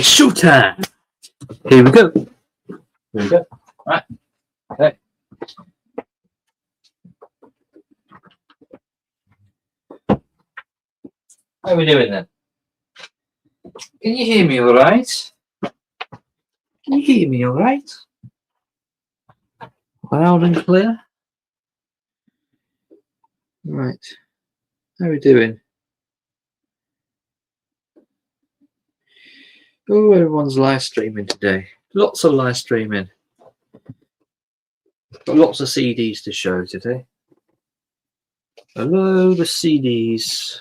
It's showtime. Here we go. Here we go. Right. Okay. How are we doing then? Can you hear me all right? Can you hear me all right? Loud and clear. Right. How are we doing? Oh, everyone's live streaming today. Lots of live streaming. Got lots of CDs to show today. A load of CDs.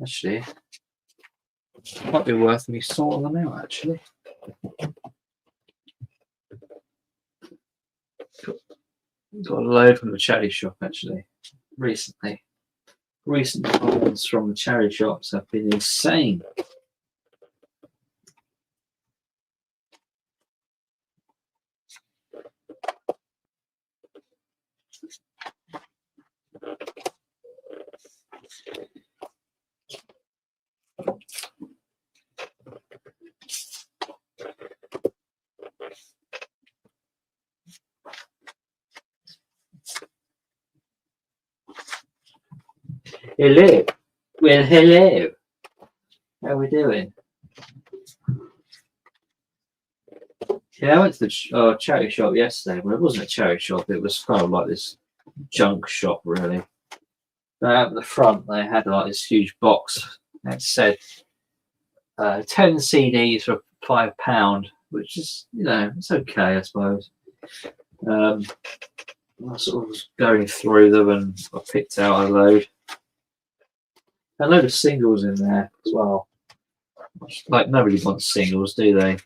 Actually, might be worth me sorting them out, actually. Got a load from the charity shop, actually, recently. Recent finds from the charity shops have been insane. Hello. Well, hello. How are we doing? Yeah, I went to the charity shop yesterday. Well, it wasn't a charity shop. It was kind of like this junk shop, really. But out the front, they had like this huge box that said 10 CDs for £5, which is, you know, it's okay, I suppose. I sort of was going through them and I picked out a load. A load of singles in there as well. Like, nobody wants singles, do they?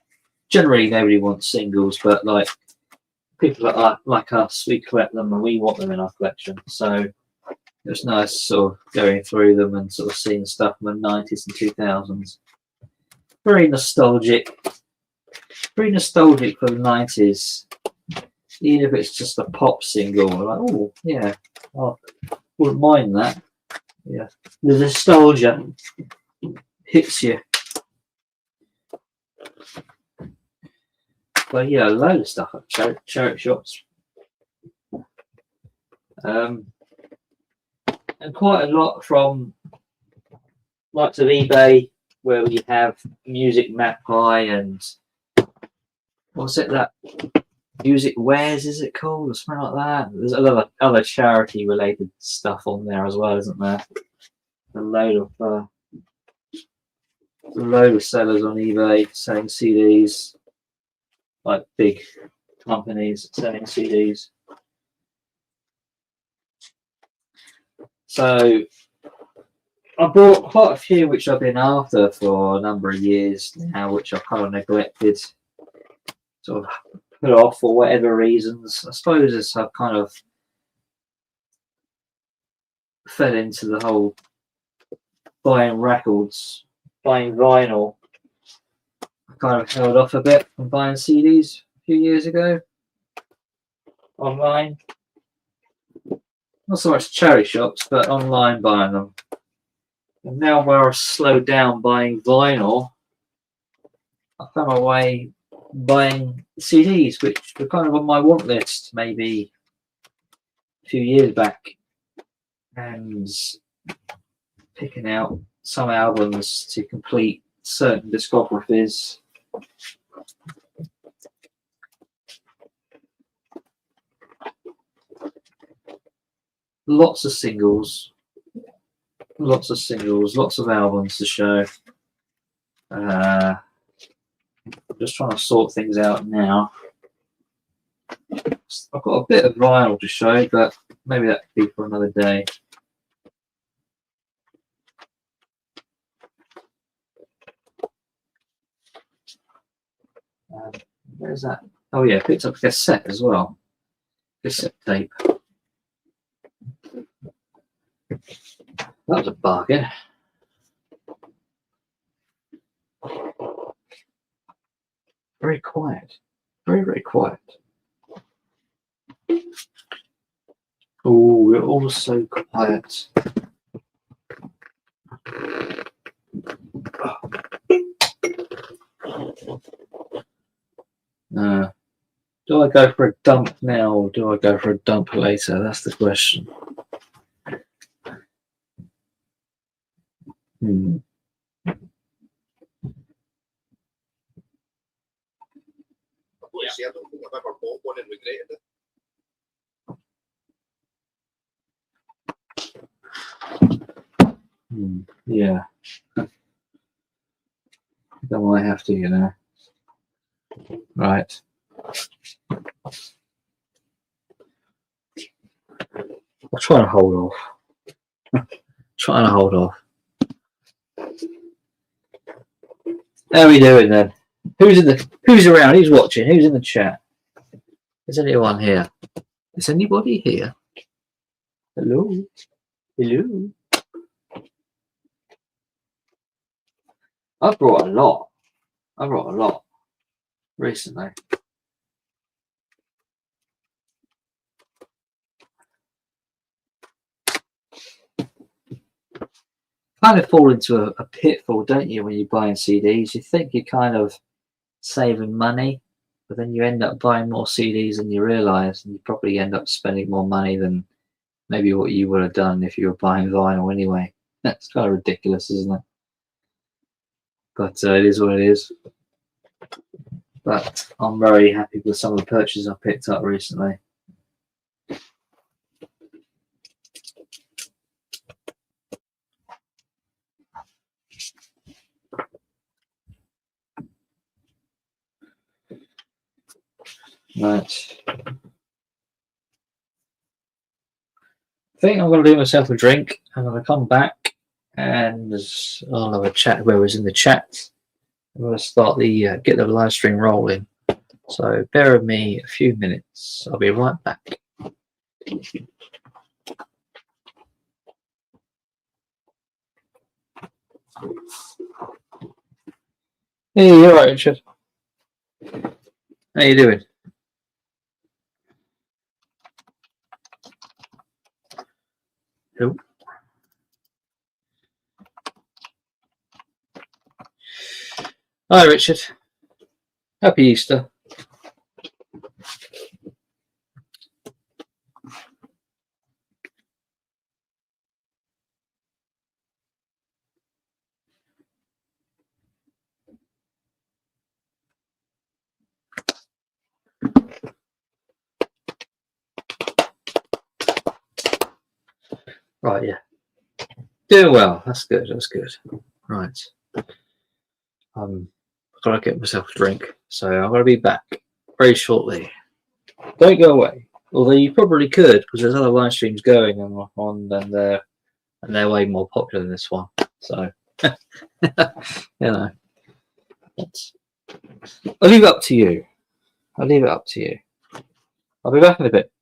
Generally, nobody wants singles, but like people that like us, we collect them and we want them in our collection. So it was nice sort of going through them and sort of seeing stuff from the 90s and 2000s. Very nostalgic. Very nostalgic for the 90s. Even if it's just a pop single, we're like, oh yeah, I wouldn't mind that. Yeah, the nostalgia hits you. But yeah, a load of stuff at charity shops. And quite a lot from likes of eBay, where we have Music Magpie and what's it, that Music Wares, is it called, or something like that? There's a lot of other charity related stuff on there as well, isn't there? A load of sellers on eBay selling CDs, like big companies selling CDs. So I bought quite a few which I've been after for a number of years now, which I've kind of neglected, sort of put off for whatever reasons. I suppose as I've kind of fell into the whole buying records, buying vinyl. I kind of held off a bit from buying CDs a few years ago online. Not so much charity shops, but online buying them. And now where I've slowed down buying vinyl, I found my way buying CDs, which were kind of on my want list maybe a few years back, and picking out some albums to complete certain discographies. Lots of singles, lots of albums to show. I'm just trying to sort things out now. I've got a bit of vinyl to show, but maybe that could be for another day. Where's that? Oh yeah, picked up a cassette as well. Cassette tape. That was a bargain. Very quiet. Very, very quiet. Oh, we're all so quiet. Do I go for a dump now or do I go for a dump later? That's the question. Hmm. Yeah. Then I have to, you know. Right. I'll try and hold off. Trying to hold off. How are we doing then? Who's around? Who's watching? Who's in the chat? Is anyone here? Is anybody here? Hello? Hello? I've brought a lot. I brought a lot recently. Kind of fall into a pitfall, don't you, when you're buying CDs? You think you're kind of saving money, but then you end up buying more CDs than you realise, and you probably end up spending more money than maybe what you would have done if you were buying vinyl anyway. That's kind of ridiculous, isn't it? But it is what it is. But I'm very happy with some of the purchases I picked up recently. Right. I think I'm going to do myself a drink. I'm going to come back and I'll have a chat with whoever's in the chat. I'm going to start the get the live stream rolling. So bear with me a few minutes. I'll be right back. Hey, you alright, Richard? How you doing? Hello. Hi, Richard. Happy Easter. Right, yeah. Doing well. That's good. That's good. Right. I've got to get myself a drink. So I'm going to be back very shortly. Don't go away. Although you probably could, because there's other live streams going on and they're way more popular than this one. So, you know, I'll leave it up to you. I'll leave it up to you. I'll be back in a bit.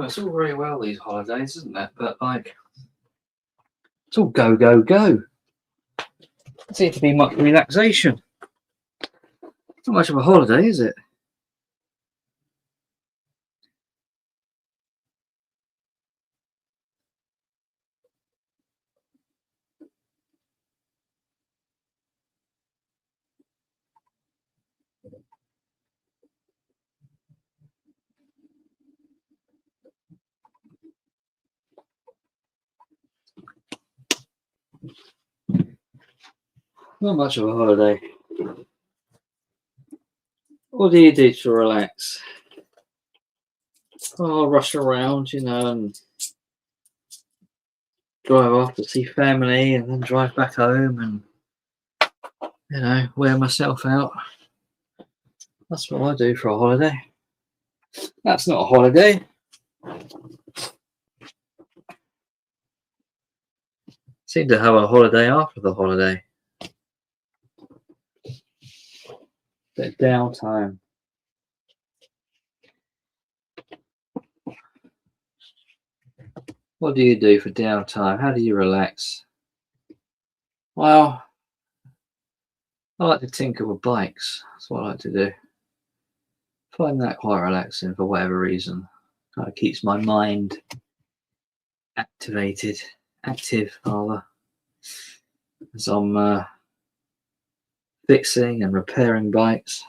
Well, it's all very well these holidays, isn't it? But like, it's all go, go, go. Doesn't seem to be much relaxation. It's not much of a holiday, is it? Not much of a holiday. What do you do to relax? Oh, rush around, and drive off to see family and then drive back home and, wear myself out. That's what I do for a holiday. That's not a holiday. Seem to have a holiday after the holiday. Bit of downtime. What do you do for downtime? How do you relax? Well, I like to tinker with bikes. That's what I like to do. Find that quite relaxing for whatever reason. Kind of keeps my mind active rather, as I'm fixing and repairing bikes.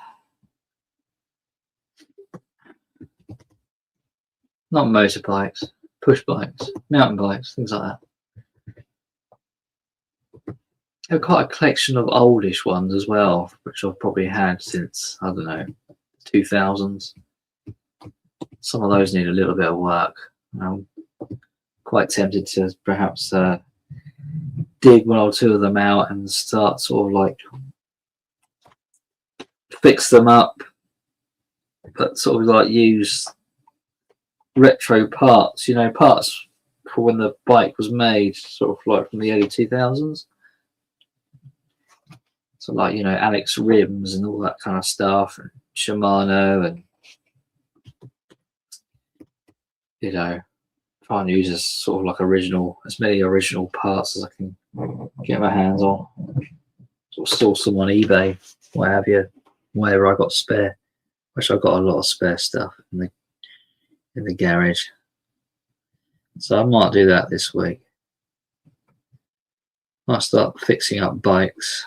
Not motorbikes, push bikes, mountain bikes, things like that. I have quite a collection of oldish ones as well, which I've probably had since, I don't know, 2000s. Some of those need a little bit of work. I'm quite tempted to perhaps dig one or two of them out and start sort of like fix them up, but sort of like use retro parts, parts for when the bike was made, sort of like from the early 2000s. So like, Alex rims and all that kind of stuff, and Shimano, and try and use as many original parts as I can get my hands on. Sort of source them on eBay, what have you, wherever I got spare. Which I've got a lot of spare stuff in the garage. So I might do that this week. Might start fixing up bikes.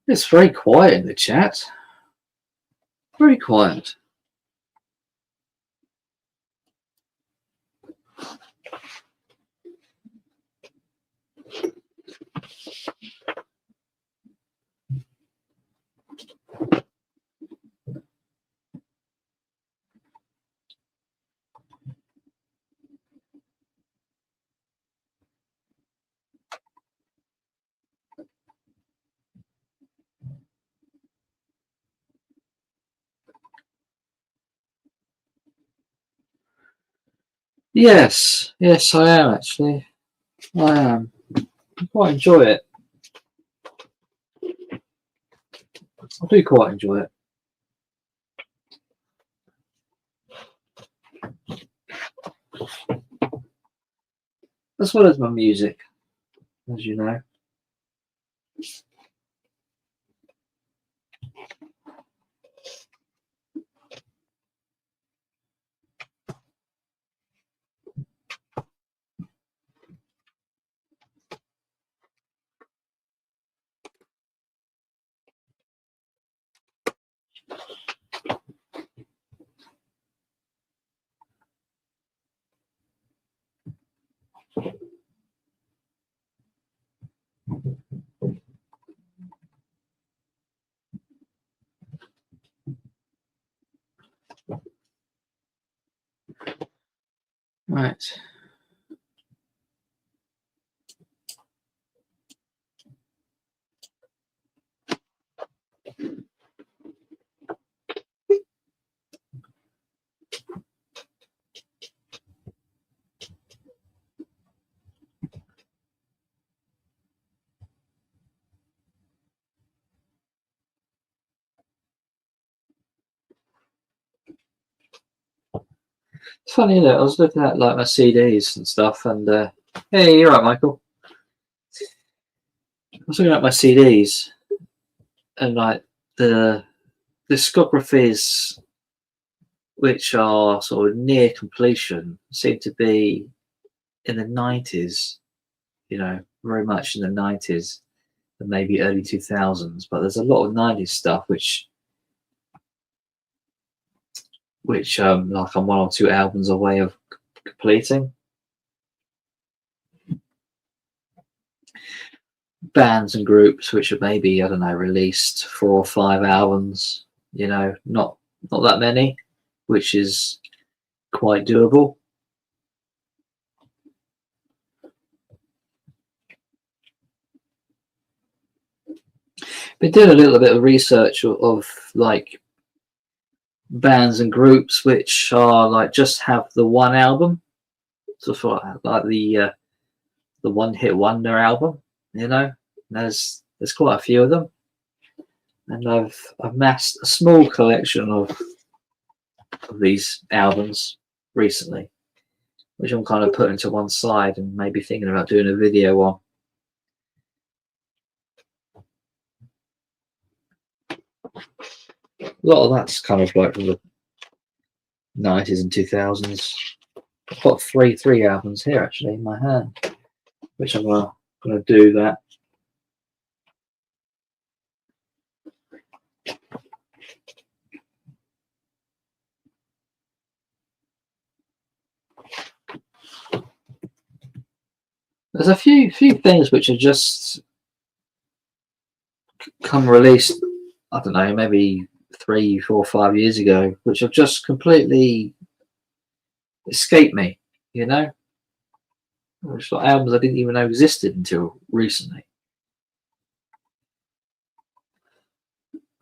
It's very quiet in the chat. Very quiet. Yes, I am actually. I am. I quite enjoy it. I do quite enjoy it. As well as my music, as you know. Right. It's funny, isn't it? I was looking at like my CDs and stuff, and hey, you're right, Michael. I was looking at my CDs, and like the discographies which are sort of near completion seem to be in the 90s. You know, very much in the 90s and maybe early 2000s. But there's a lot of 90s stuff which like I'm 1 or 2 albums away of completing. Bands and groups which are maybe, I don't know, released 4 or 5 albums, you know, not that many, which is quite doable. Been doing a little bit of research of like bands and groups which are like just have the one album, so sort of like the one hit wonder album, you know. There's quite a few of them, and I've amassed a small collection of these albums recently, which I'm kind of putting to one side and maybe thinking about doing a video on. A lot of that's kind of like from the 90s and 2000s. I've got three albums here actually in my hand, which I'm gonna do that. There's a few things which are just come released, I don't know, maybe 3, 4, 5 years ago, which have just completely escaped me, you know. It's like albums I didn't even know existed until recently.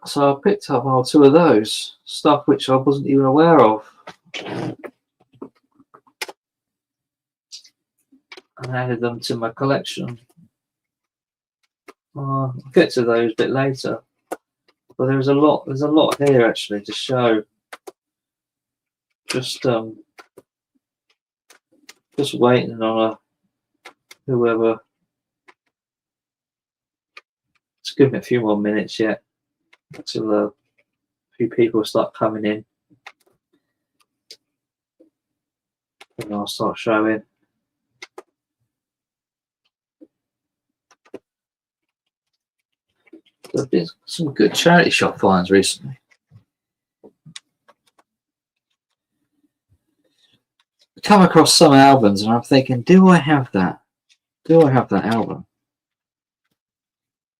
So I picked up 1 or 2 of those, stuff which I wasn't even aware of, and added them to my collection. I'll get to those a bit later, but there's a lot here actually to show. Just waiting on whoever. Let's give me a few more minutes yet until a few people start coming in, and I'll start showing. There's been some good charity shop finds recently. I come across some albums and I'm thinking, do I have that? Do I have that album?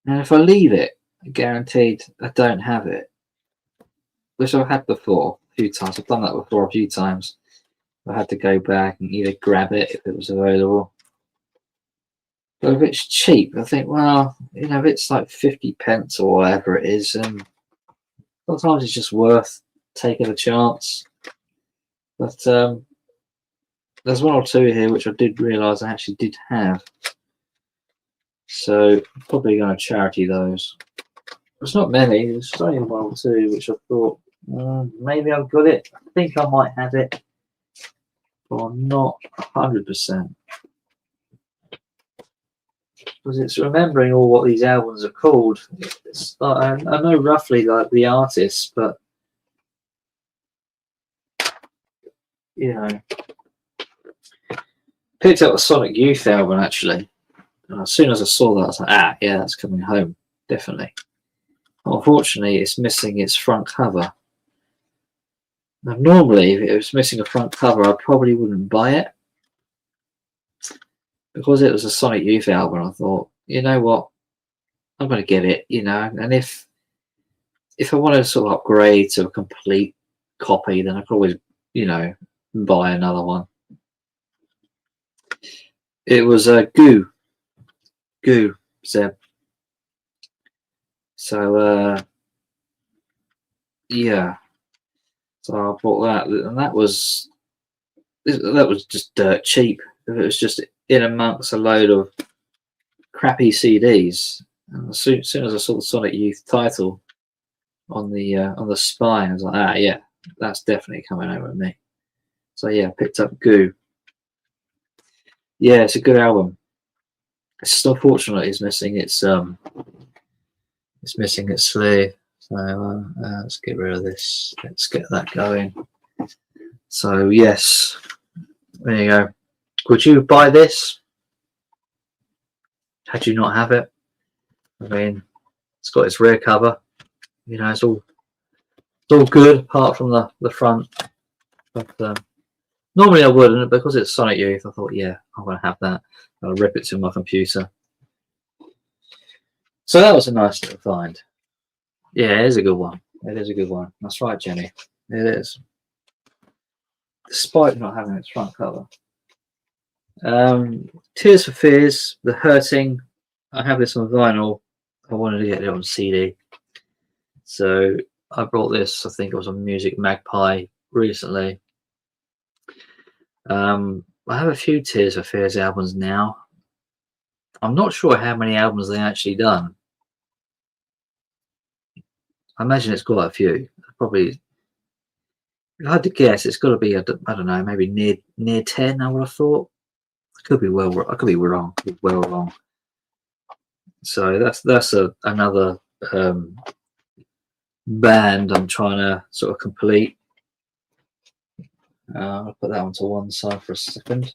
And if I leave it, guaranteed I don't have it. Which I've had before a few times. I've done that before a few times. I had to go back and either grab it if it was available. But if it's cheap, I think, well, you know, if it's like 50 pence or whatever it is, and sometimes it's just worth taking a chance. But there's 1 or 2 here which I did realise I actually did have. So I'm probably going to charity those. There's not many, there's only 1 or 2 which I thought, maybe I've got it. I think I might have it, but I'm not 100%. Because it's remembering all what these albums are called. It's like, I know roughly like the artists, but you know, picked up the Sonic Youth album actually. And as soon as I saw that, I was like, yeah, that's coming home, definitely. Unfortunately, it's missing its front cover. Now, normally, if it was missing a front cover, I probably wouldn't buy it. Because it was a Sonic Youth album, I thought, you know what, I'm going to get it, you know, and if I want to sort of upgrade to a complete copy, then I could always, you know, buy another one. It was a Goo, Zeb. So, yeah. So I bought that, and that was just dirt cheap. It was just in amongst a load of crappy CDs. And as soon as I saw the Sonic Youth title on the spine, I was like, yeah, that's definitely coming home with me. So yeah, picked up Goo. Yeah, it's a good album. It's still fortunate it's missing its sleeve. So let's get rid of this. Let's get that going. So yes, there you go. Would you buy this? Had you not have it? I mean, it's got its rear cover. You know, it's all good apart from the front. But normally I wouldn't, because it's Sonic Youth. I thought, yeah, I'm gonna have that. I'll rip it to my computer. So that was a nice little find. Yeah, it is a good one. It is a good one. That's right, Jenny. It is. Despite not having its front cover. Tears for Fears, The Hurting. I have this on vinyl. I wanted to get it on CD. So I brought this, I think it was on Music Magpie recently. I have a few Tears for Fears albums now. I'm not sure how many albums they actually done. I imagine it's quite a few. Probably, if I had to guess, it's got to be, I don't know, maybe near 10, I would have thought. I could be wrong. Well wrong. So that's another band I'm trying to sort of complete. I'll put that one to one side for a second.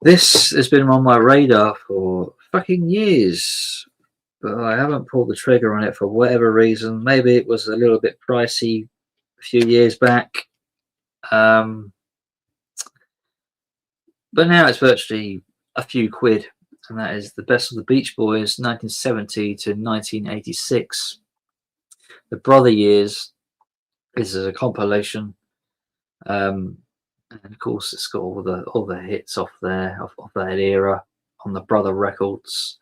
This has been on my radar for fucking years, but I haven't pulled the trigger on it for whatever reason. Maybe it was a little bit pricey a few years back. But now it's virtually a few quid, and that is The Best of the Beach Boys, 1970 to 1986. The Brother Years. This is a compilation, and of course it's got all the hits off there of that era on the Brother Records,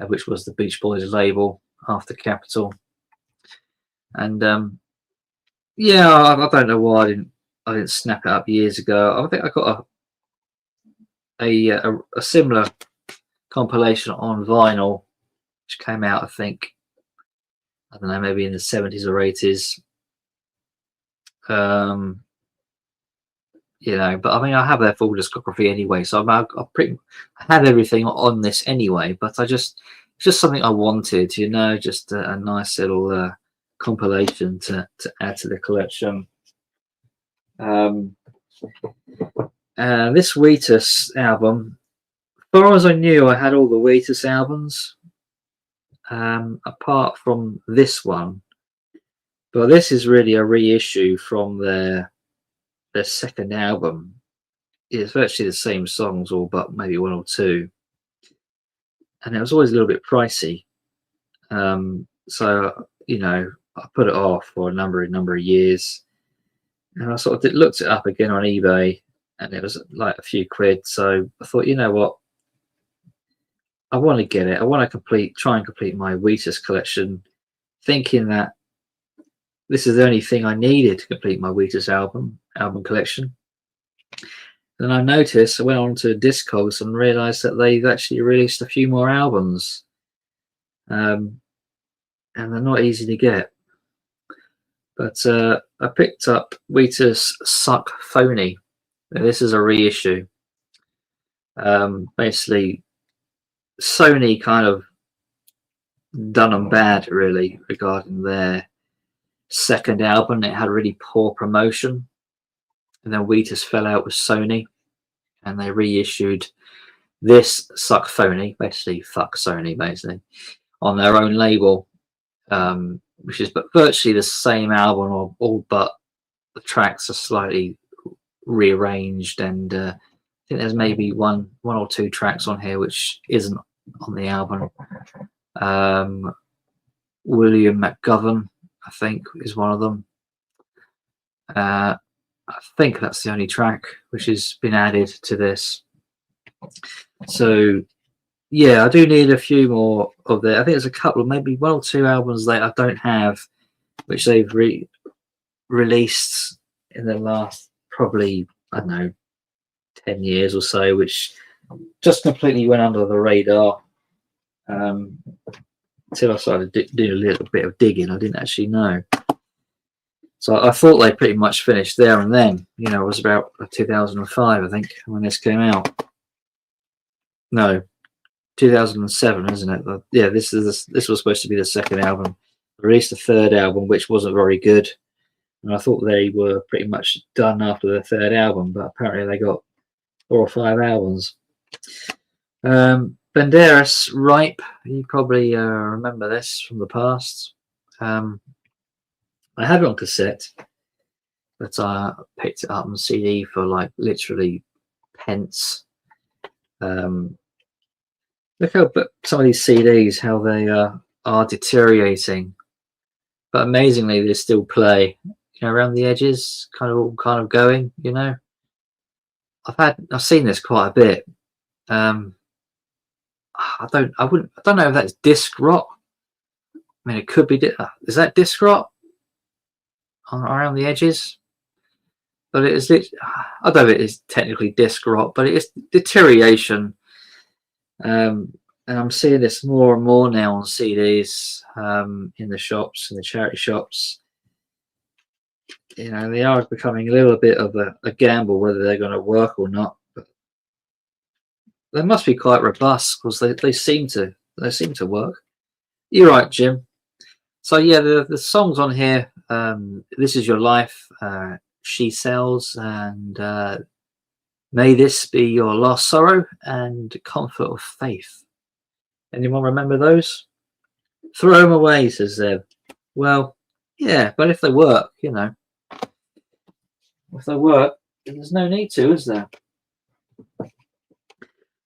which was the Beach Boys label after Capitol. And yeah, I don't know why I didn't snap it up years ago. I think I got a similar compilation on vinyl, which came out, I think, I don't know, maybe in the 70s or 80s. You know, but I mean, I have their full discography anyway, so I had everything on this anyway. But it's just something I wanted, you know, just a nice little compilation to add to the collection. This Wheatus album, as far as I knew, I had all the Wheatus albums, apart from this one. But this is really a reissue from their second album. It's virtually the same songs, all but maybe one or two, and it was always a little bit pricey. So you know, I put it off for a number of years, and I sort of looked it up again on eBay, and it was like a few quid. So I thought, you know what, I want to get it. I want to try and complete my Wheatus collection, thinking that this is the only thing I needed to complete my Wheatus album collection. Then I noticed, I went on to Discogs and realised that they've actually released a few more albums, and they're not easy to get. But I picked up Wheatus Suck Phony. Now, this is a reissue. Basically, Sony kind of done them bad, really, regarding their second album. It had really poor promotion, and then Wheatus fell out with Sony, and they reissued this Suck Phony, basically fuck Sony, basically, on their own label, which is but virtually the same album, or all but the tracks are slightly rearranged, and I think there's maybe one or two tracks on here which isn't on the album. William McGovern, I think, is one of them. I think that's the only track which has been added to this. So yeah, I do need a few more of that. I think there's a couple, maybe one or two albums that I don't have, which they've released in the last probably, I don't know, 10 years or so, which just completely went under the radar until I started doing a little bit of digging. I didn't actually know. So I thought they pretty much finished there and then. You know, it was about 2005, I think, when this came out. No, 2007, isn't it? Yeah, this was supposed to be the second album. They released the third album, which wasn't very good, and I thought they were pretty much done after the third album, but apparently they got 4 or 5 albums. Banderas, Ripe. You probably remember this from the past. I had it on cassette, but I picked it up on CD for like literally pence. Look how some of these CDs, how they are deteriorating, but amazingly they still play. You know, around the edges, kind of going. You know, I've seen this quite a bit. I don't know if that's disc rot. I mean, it could be. Is that disc rot around the edges? But it is. I don't know if it is technically disc rot, but it is deterioration. And I'm seeing this more and more now on CDs in the shops, in the charity shops. You know, they are becoming a little bit of a gamble whether they're going to work or not. But they must be quite robust because they seem to work. You're right, Jim. So yeah, the songs on here. This Is Your Life. She Sells, and May This Be Your Last Sorrow, and Comfort of Faith. Anyone remember those? Throw them away, says Zev. Well, yeah, but if they work, you know. If they work, there's no need to, is there? I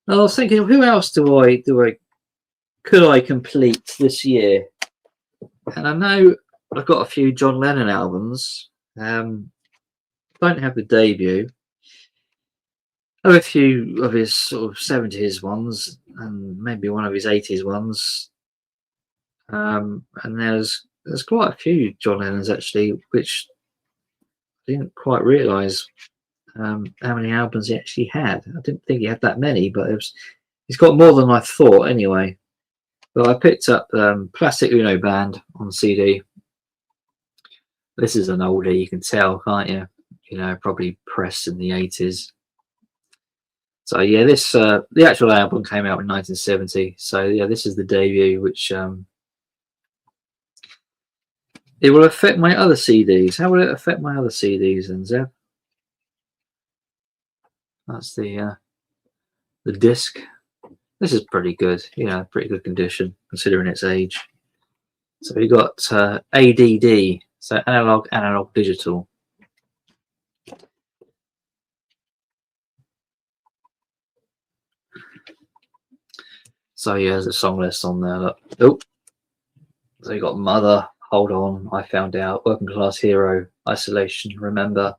was thinking, who else could I complete this year? And I know I've got a few John Lennon albums. Don't have the debut. I have a few of his sort of 70s ones and maybe one of his 80s ones. And there's quite a few John Lennons actually, which I didn't quite realise how many albums he actually had. I didn't think he had that many, but he's got more than I thought anyway. But I picked up Plastic Ono Band on CD. This is an oldie, you can tell, can't you? You know, probably pressed in the 80s. So yeah, this the actual album came out in 1970. So yeah, this is the debut, which it will affect my other CDs. How will it affect my other CDs then, Zeb? That's the disc. This is pretty good. Yeah, pretty good condition considering its age. So we got ADD, so analog digital. So yeah, there's a song list on there. Look. Oh, so you got Mother, Hold On, I Found Out, Working Class Hero, Isolation, Remember,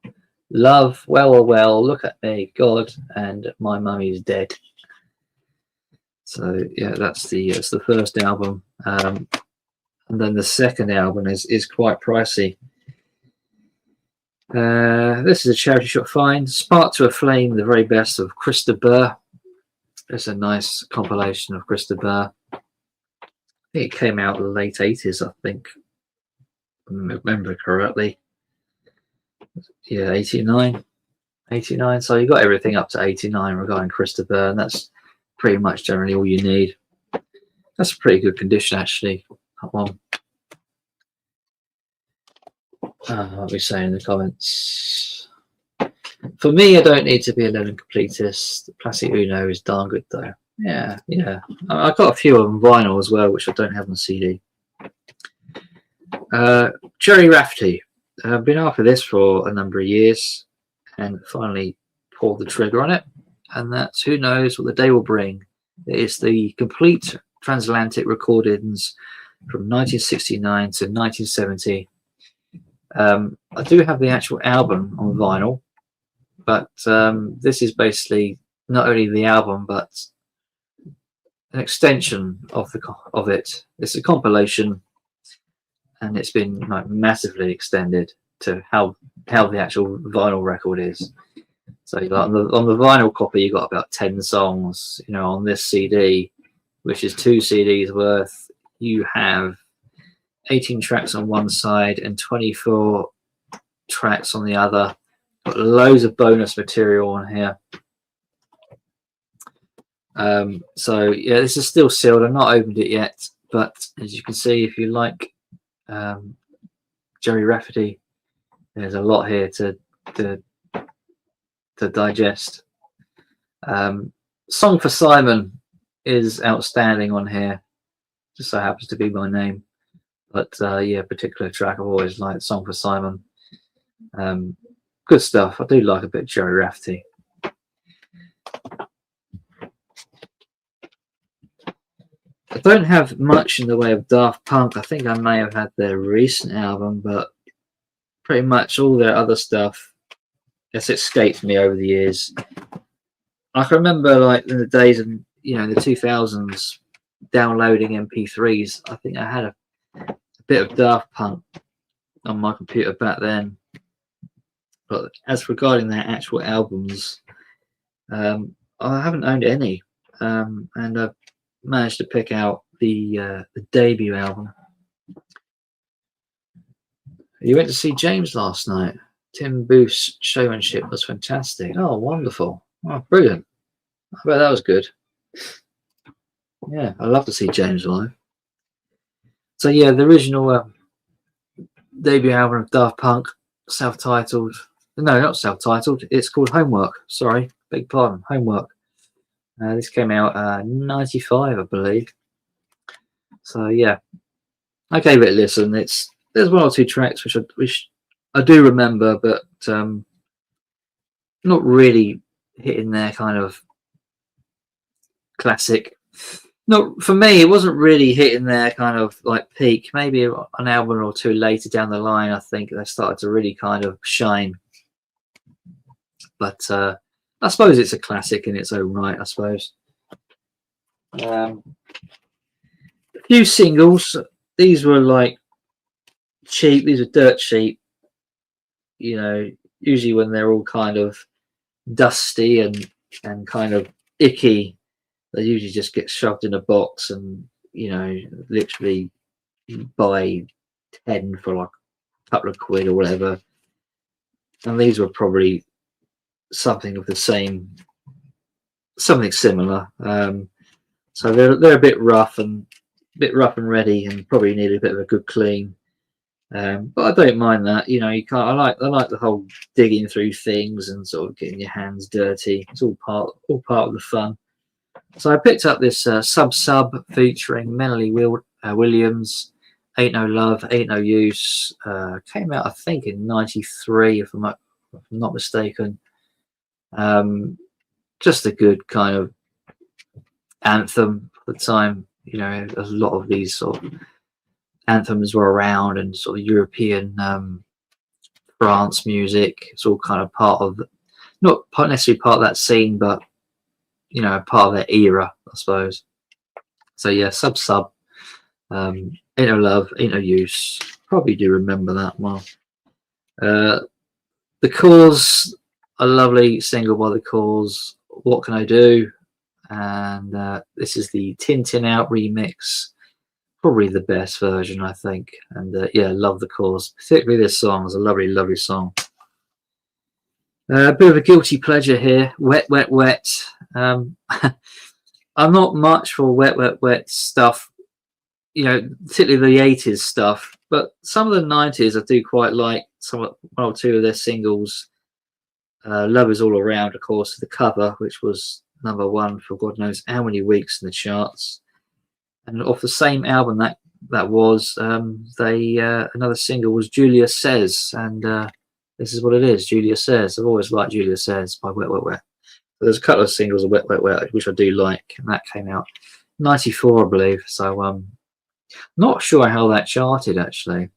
Love, Well, Look at Me, God, and My Mummy's Dead. So yeah, that's the first album, and then the second album is quite pricey. This is a charity shop find. Spark to a Flame, the very best of Chris de Burgh. It's a nice compilation of Chris de Burgh. I think it came out in the late 80s, I think. If I remember correctly. Yeah, 89. So you got everything up to 89 regarding Chris de Burgh, and that's pretty much generally all you need. That's a pretty good condition, actually. That one. What we say in the comments. For me, I don't need to be a Lennon completist. The Plastic Ono is darn good, though. Yeah. I've got a few of them vinyl as well, which I don't have on CD. Gerry Rafferty. I've been after this for a number of years and finally pulled the trigger on it. And that's Who Knows What the Day Will Bring. It is the complete transatlantic recordings from 1969 to 1970. I do have the actual album on vinyl, but this is basically not only the album but an extension of it. It's a compilation, and it's been like massively extended to how the actual vinyl record is. So you got on the vinyl copy, you got about 10 songs. You know, on this CD, which is 2 CDs worth, you have 18 tracks on one side and 24 tracks on the other. Got loads of bonus material on here. So yeah, this is still sealed. I've not opened it yet, but as you can see, if you like Gerry Rafferty, there's a lot here to digest. Song for Simon is outstanding on here. Just so happens to be my name, but yeah, particular track I've always liked, Song for Simon. Good stuff. I do like a bit of Gerry Rafferty. I don't have much in the way of Daft Punk. I think I may have had their recent album, but pretty much all their other stuff has escaped me over the years. I can remember, like, in the days of, you know, the 2000s, downloading MP3s. I think I had a bit of Daft Punk on my computer back then. But as regarding their actual albums, I haven't owned any, and I've managed to pick out the debut album. You went to see James last night. Tim Booth's showmanship was fantastic. Oh, wonderful. Oh, brilliant. I bet that was good. Yeah, I love to see James live. So yeah, the original debut album of Daft Punk, self-titled. No, not self-titled. It's called Homework. Sorry, beg pardon. Homework. This came out 95, I believe. So yeah, I gave it a listen. There's one or two tracks which I do remember, but not really hitting their kind of classic. Not for me. It wasn't really hitting their kind of like peak. Maybe an album or two later down the line, I think they started to really kind of shine. But I suppose it's a classic in its own right. I suppose. A few singles. These were like cheap. These are dirt cheap. You know, usually when they're all kind of dusty and kind of icky, they usually just get shoved in a box and, you know, literally buy 10 for like a couple of quid or whatever. And these were probably something of the same, something similar. So they're a bit rough and ready, and probably need a bit of a good clean. But I don't mind that. You know, you can't. I like the whole digging through things and sort of getting your hands dirty. It's all part of the fun. So I picked up this Sub featuring Melanie Williams. Ain't No Love, Ain't No Use. Came out, I think, in '93, if I'm not mistaken. Just a good kind of anthem for the time. You know, a lot of these sort of anthems were around, and sort of European France music. It's all kind of part of, not necessarily part of that scene, but, you know, part of that era, I suppose. So yeah, Sub. Ain't No Love, Ain't No Use. Probably do remember that one. The Cause, a lovely single by The Cause. What Can I Do? And this is the Tintin Out remix. Probably the best version, I think. And yeah, love The Cause. Particularly this song is a lovely, lovely song. A bit of a guilty pleasure here. Wet, Wet, Wet. I'm not much for wet stuff. You know, particularly the 80s stuff. But some of the 90s I do quite like. One or two of their singles. Love Is All Around, of course, the cover, which was #1 for God knows how many weeks in the charts. And off the same album that was, another single was Julia Says, and this is what it is. Julia Says. I've always liked Julia Says by Wet Wet Wet. But there's a couple of singles of Wet Wet Wet which I do like, and that came out '94, I believe. So not sure how that charted actually,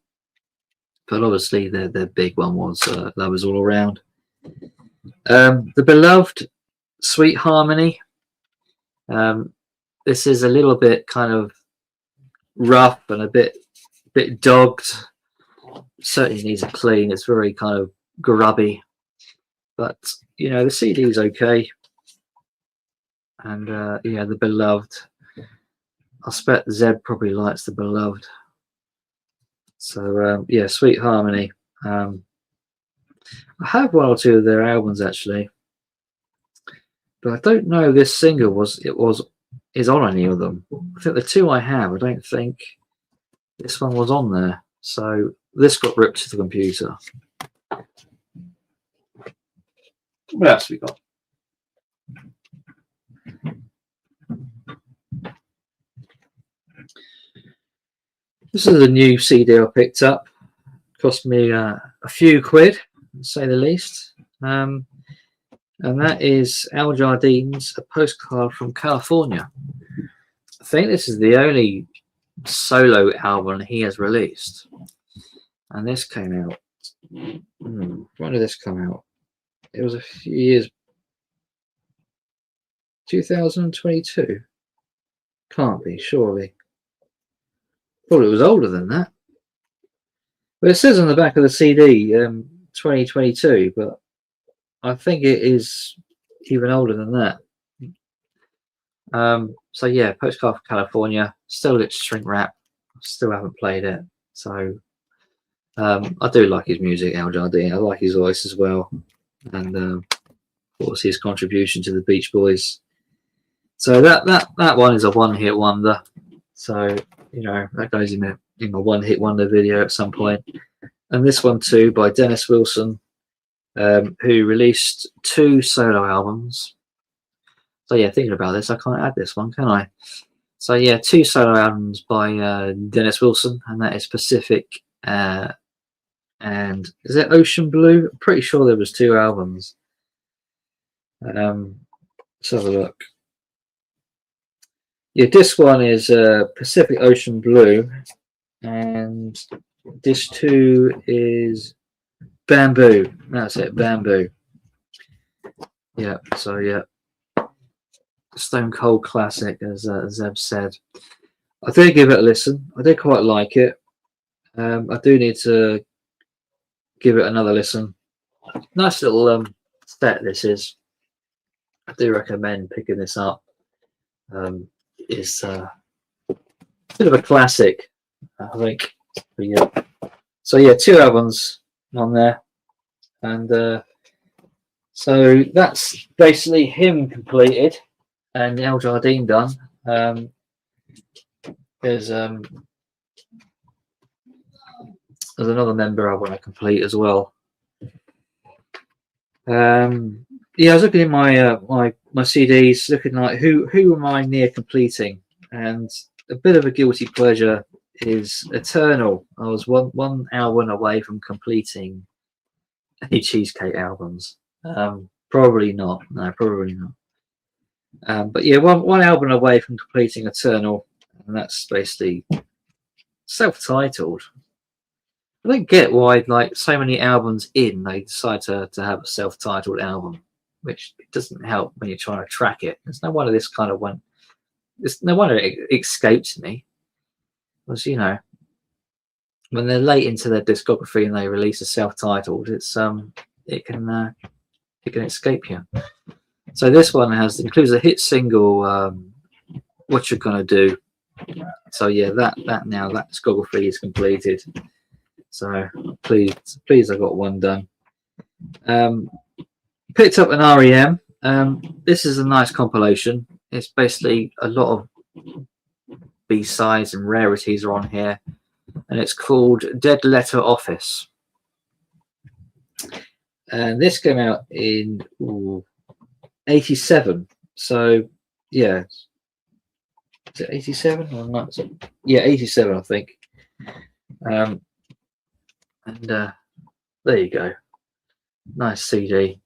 but obviously their big one was Love Is All Around. The Beloved, Sweet Harmony. This is a little bit kind of rough and a bit dogged. Certainly needs a clean. It's very kind of grubby, but you know, the CD is okay. And yeah, The Beloved. I expect Zeb probably likes The Beloved. So yeah, Sweet Harmony. I have one or two of their albums actually, but I don't know if this single is on any of them. I think the two I have, I don't think this one was on there. So this got ripped to the computer. What else we got? This is a new CD I picked up. Cost me a few quid, to say the least. And that is Al Jardine's A Postcard from California. I think this is the only solo album he has released. And this came out. When did this come out? It was a few years. 2022? Can't be, surely. Thought it was older than that. But it says on the back of the CD 2022, but I think it is even older than that. So yeah, Postcard from California, still its shrink wrap. Still haven't played it. So I do like his music, Al Jardine. I like his voice as well. And of course his contribution to the Beach Boys. So that one is a one-hit wonder. So, you know, that goes in a one-hit wonder video at some point. And this one too by Dennis Wilson, who released 2 solo albums. So yeah, thinking about this, I can't add this one, can I? So yeah, 2 solo albums by Dennis Wilson, and that is Pacific and is it Ocean Blue? I'm pretty sure there was 2 albums. Let's have a look. Yeah, this one is Pacific Ocean Blue, and this 2 is Bamboo. That's it, Bamboo. Yeah, so yeah, Stone Cold classic, as Zeb said. I did give it a listen. I did quite like it. I do need to give it another listen. Nice little set this is. I do recommend picking this up. It's a bit of a classic, I think. But yeah. So yeah, 2 albums on there, and so that's basically him completed, and Al Jardine done. There's another member I want to complete as well. Yeah, I was looking in my my CDs, looking like who am I near completing, and a bit of a guilty pleasure is Eternal. I was one album away from completing any Cheesecake albums. Probably not. No, probably not. But yeah, one album away from completing Eternal, and that's basically self-titled. I don't get why, like, so many albums in, they decide to have a self-titled album, which doesn't help when you're trying to track it. There's no wonder this kind of went. It's no wonder it escaped me. Because, you know, when they're late into their discography and they release a self-titled, it's it can escape you. So this one includes a hit single, What You're Gonna Do. So yeah, that discography is completed. So please, I got one done. Picked up an REM. This is a nice compilation. It's basically a lot of B-sides and rarities are on here, and it's called Dead Letter Office. And this came out in 87. So yeah, is it 87 or not? Yeah, 87, I think. And there you go, nice CD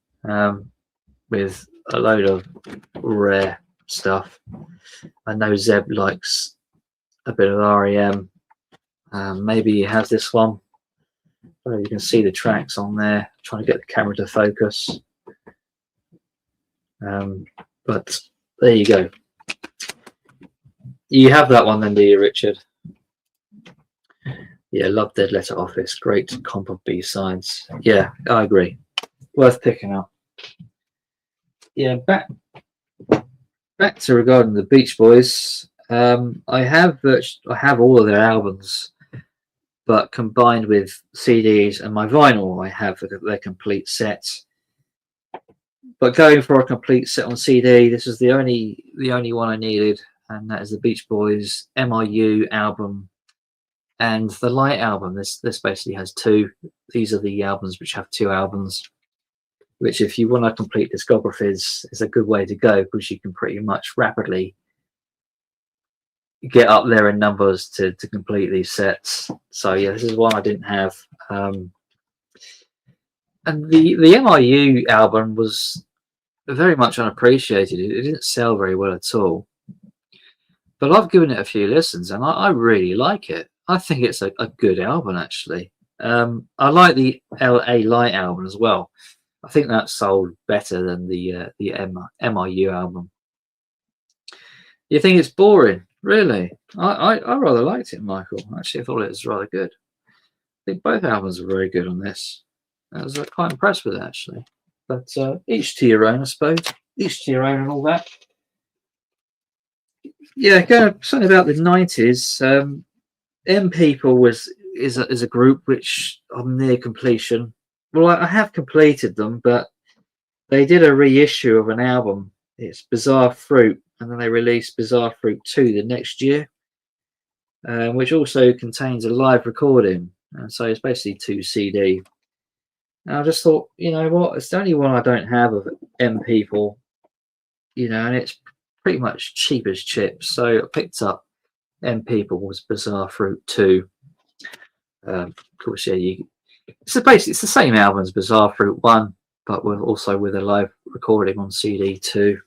with a load of rare stuff. I know Zeb likes a bit of REM. Maybe he has this one. You can see the tracks on there. I'm trying to get the camera to focus. But there you go. You have that one then, do you, Richard? Yeah, love Dead Letter Office. Great comp of B-sides. Yeah, I agree. Worth picking up. Yeah, back to regarding the Beach Boys. I have all of their albums, but combined with CDs and my vinyl, I have their complete sets. But going for a complete set on CD, this is the only one I needed, and that is the Beach Boys MIU album and the Light album. This basically has two. These are the albums which have two albums, which if you want a complete discography is a good way to go, because you can pretty much rapidly get up there in numbers to complete these sets. So yeah, this is one I didn't have. And the MIU album was very much unappreciated. It didn't sell very well at all. But I've given it a few listens and I really like it. I think it's a good album, actually. I like the LA Light album as well. I think that sold better than the MIU album. You think it's boring? Really? I rather liked it, Michael. Actually, I thought it was rather good. I think both albums were very good on this. I was quite impressed with it, actually. But each to your own, I suppose. Each to your own and all that. Yeah, going something about the 90s. M People is a group which I'm near completion. Well, I have completed them, but they did a reissue of an album. It's Bizarre Fruit, and then they released Bizarre Fruit 2 the next year, which also contains a live recording. And so it's basically 2 CD. And I just thought, you know what, it's the only one I don't have of M People, you know, and it's pretty much cheap as chips. So I picked up M People's Bizarre Fruit 2. Of course, yeah, it's the same album as Bizarre Fruit 1, but also with a live recording on CD 2.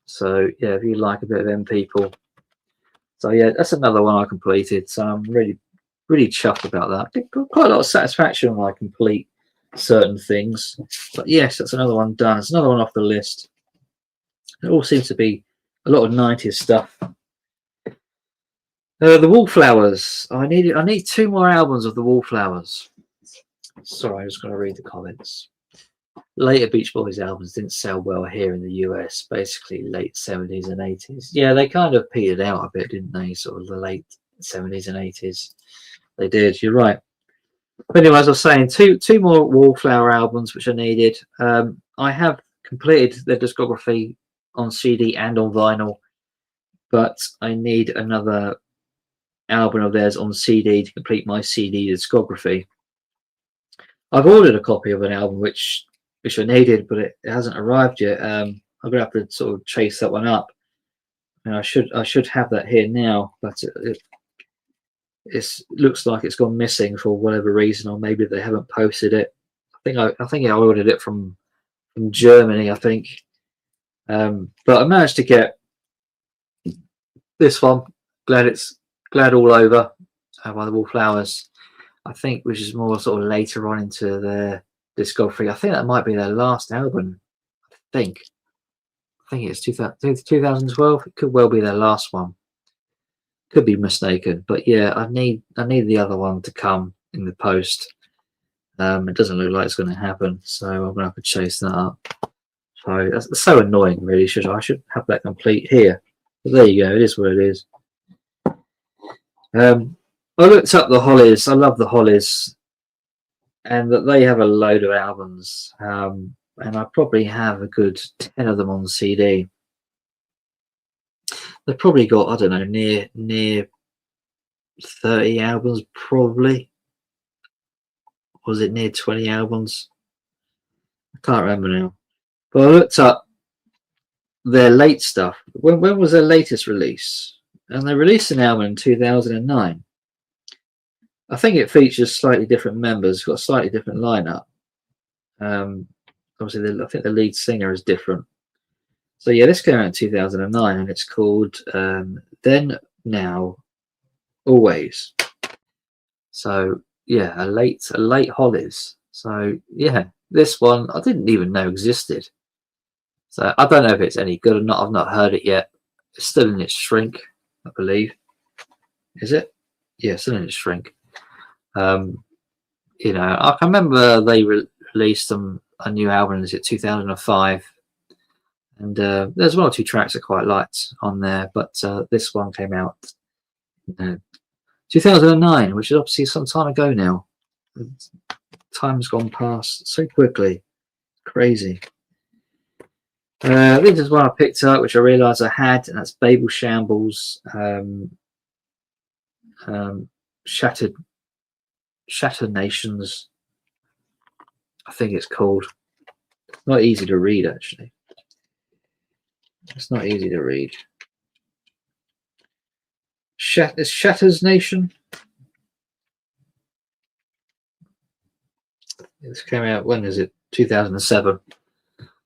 So yeah, if you like a bit of M People. So yeah, that's another one I completed. So I'm really chuffed about that. I got quite a lot of satisfaction when I complete certain things. But yes, that's another one done. It's another one off the list. It all seems to be a lot of 90s stuff. The Wallflowers. I need 2 more albums of the Wallflowers. Sorry, I'm just going to read the comments. Later Beach Boys albums didn't sell well here in the US, basically late 70s and 80s. Yeah, they kind of petered out a bit, didn't they? Sort of the late 70s and 80s. They did, you're right. But anyway, as I was saying, two more Wallflower albums which I needed. I have completed their discography on CD and on vinyl, but I need another album of theirs on CD to complete my CD discography. I've ordered a copy of an album which I needed, but it hasn't arrived yet. I'm gonna have to sort of chase that one up, and I should have that here now, but it looks like it's gone missing for whatever reason, or maybe they haven't posted it. I think I ordered it from Germany, I think. But I managed to get this one. Glad All Over by the Wallflowers, I think, which is more sort of later on into their discography. I think that might be their last album. I think it's 2012. It could well be their last one. Could be mistaken, but yeah, I need the other one to come in the post. It doesn't look like it's going to happen, so I'm going to have to chase that up. So that's so annoying, really. I should have that complete here. But there you go. It is what it is. I looked up the Hollies. I love the Hollies, and that they have a load of albums. And I probably have a good 10 of them on CD. They've probably got, I don't know, near 30 albums, probably. Was it near 20 albums? I can't remember now. But I looked up their late stuff. When was their latest release? And they released an album in 2009. I think it features slightly different members. It's got a slightly different lineup. Obviously, I think the lead singer is different. So yeah, this came out in 2009, and it's called Then, Now, Always. So yeah, a late Hollies. So yeah, this one I didn't even know existed. So I don't know if it's any good or not. I've not heard it yet. It's still in its shrink, I believe. Is it? Yeah, still in its shrink. You know, I can remember they released a new album. Is it 2005? And there's 1 or 2 tracks I quite liked on there, but this one came out 2009, which is obviously some time ago now. Time's gone past so quickly. Crazy. This is one I picked up, which I realised I had, and that's Babel Shambles, Shattered Nations, I think it's called. Not easy to read, actually. It's not easy to read. Shatters Nation. This came out, when is it? 2007.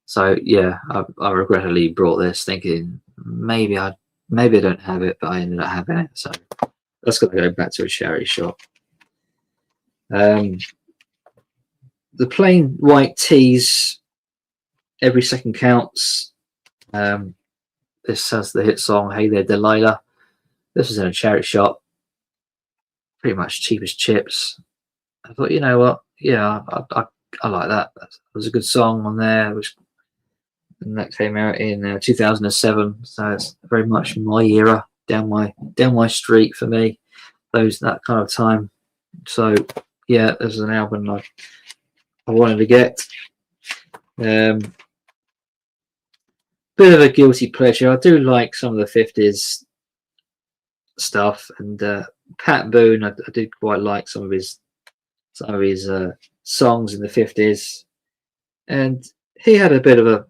So yeah, I regrettably brought this, thinking maybe I don't have it, but I ended up having it. So that's got to go back to a charity shop. The Plain White Tees, Every Second Counts. This has the hit song Hey There Delilah. This was in a charity shop, pretty much cheap as chips. I thought, you know what, yeah, I like that. That was a good song on there, and that came out in 2007. So it's very much my era, down my street for me, that kind of time. So yeah, this is an album I wanted to get. Bit of a guilty pleasure. I do like some of the 50s stuff, and Pat Boone, I did quite like some of his songs in the 50s, and he had a bit of a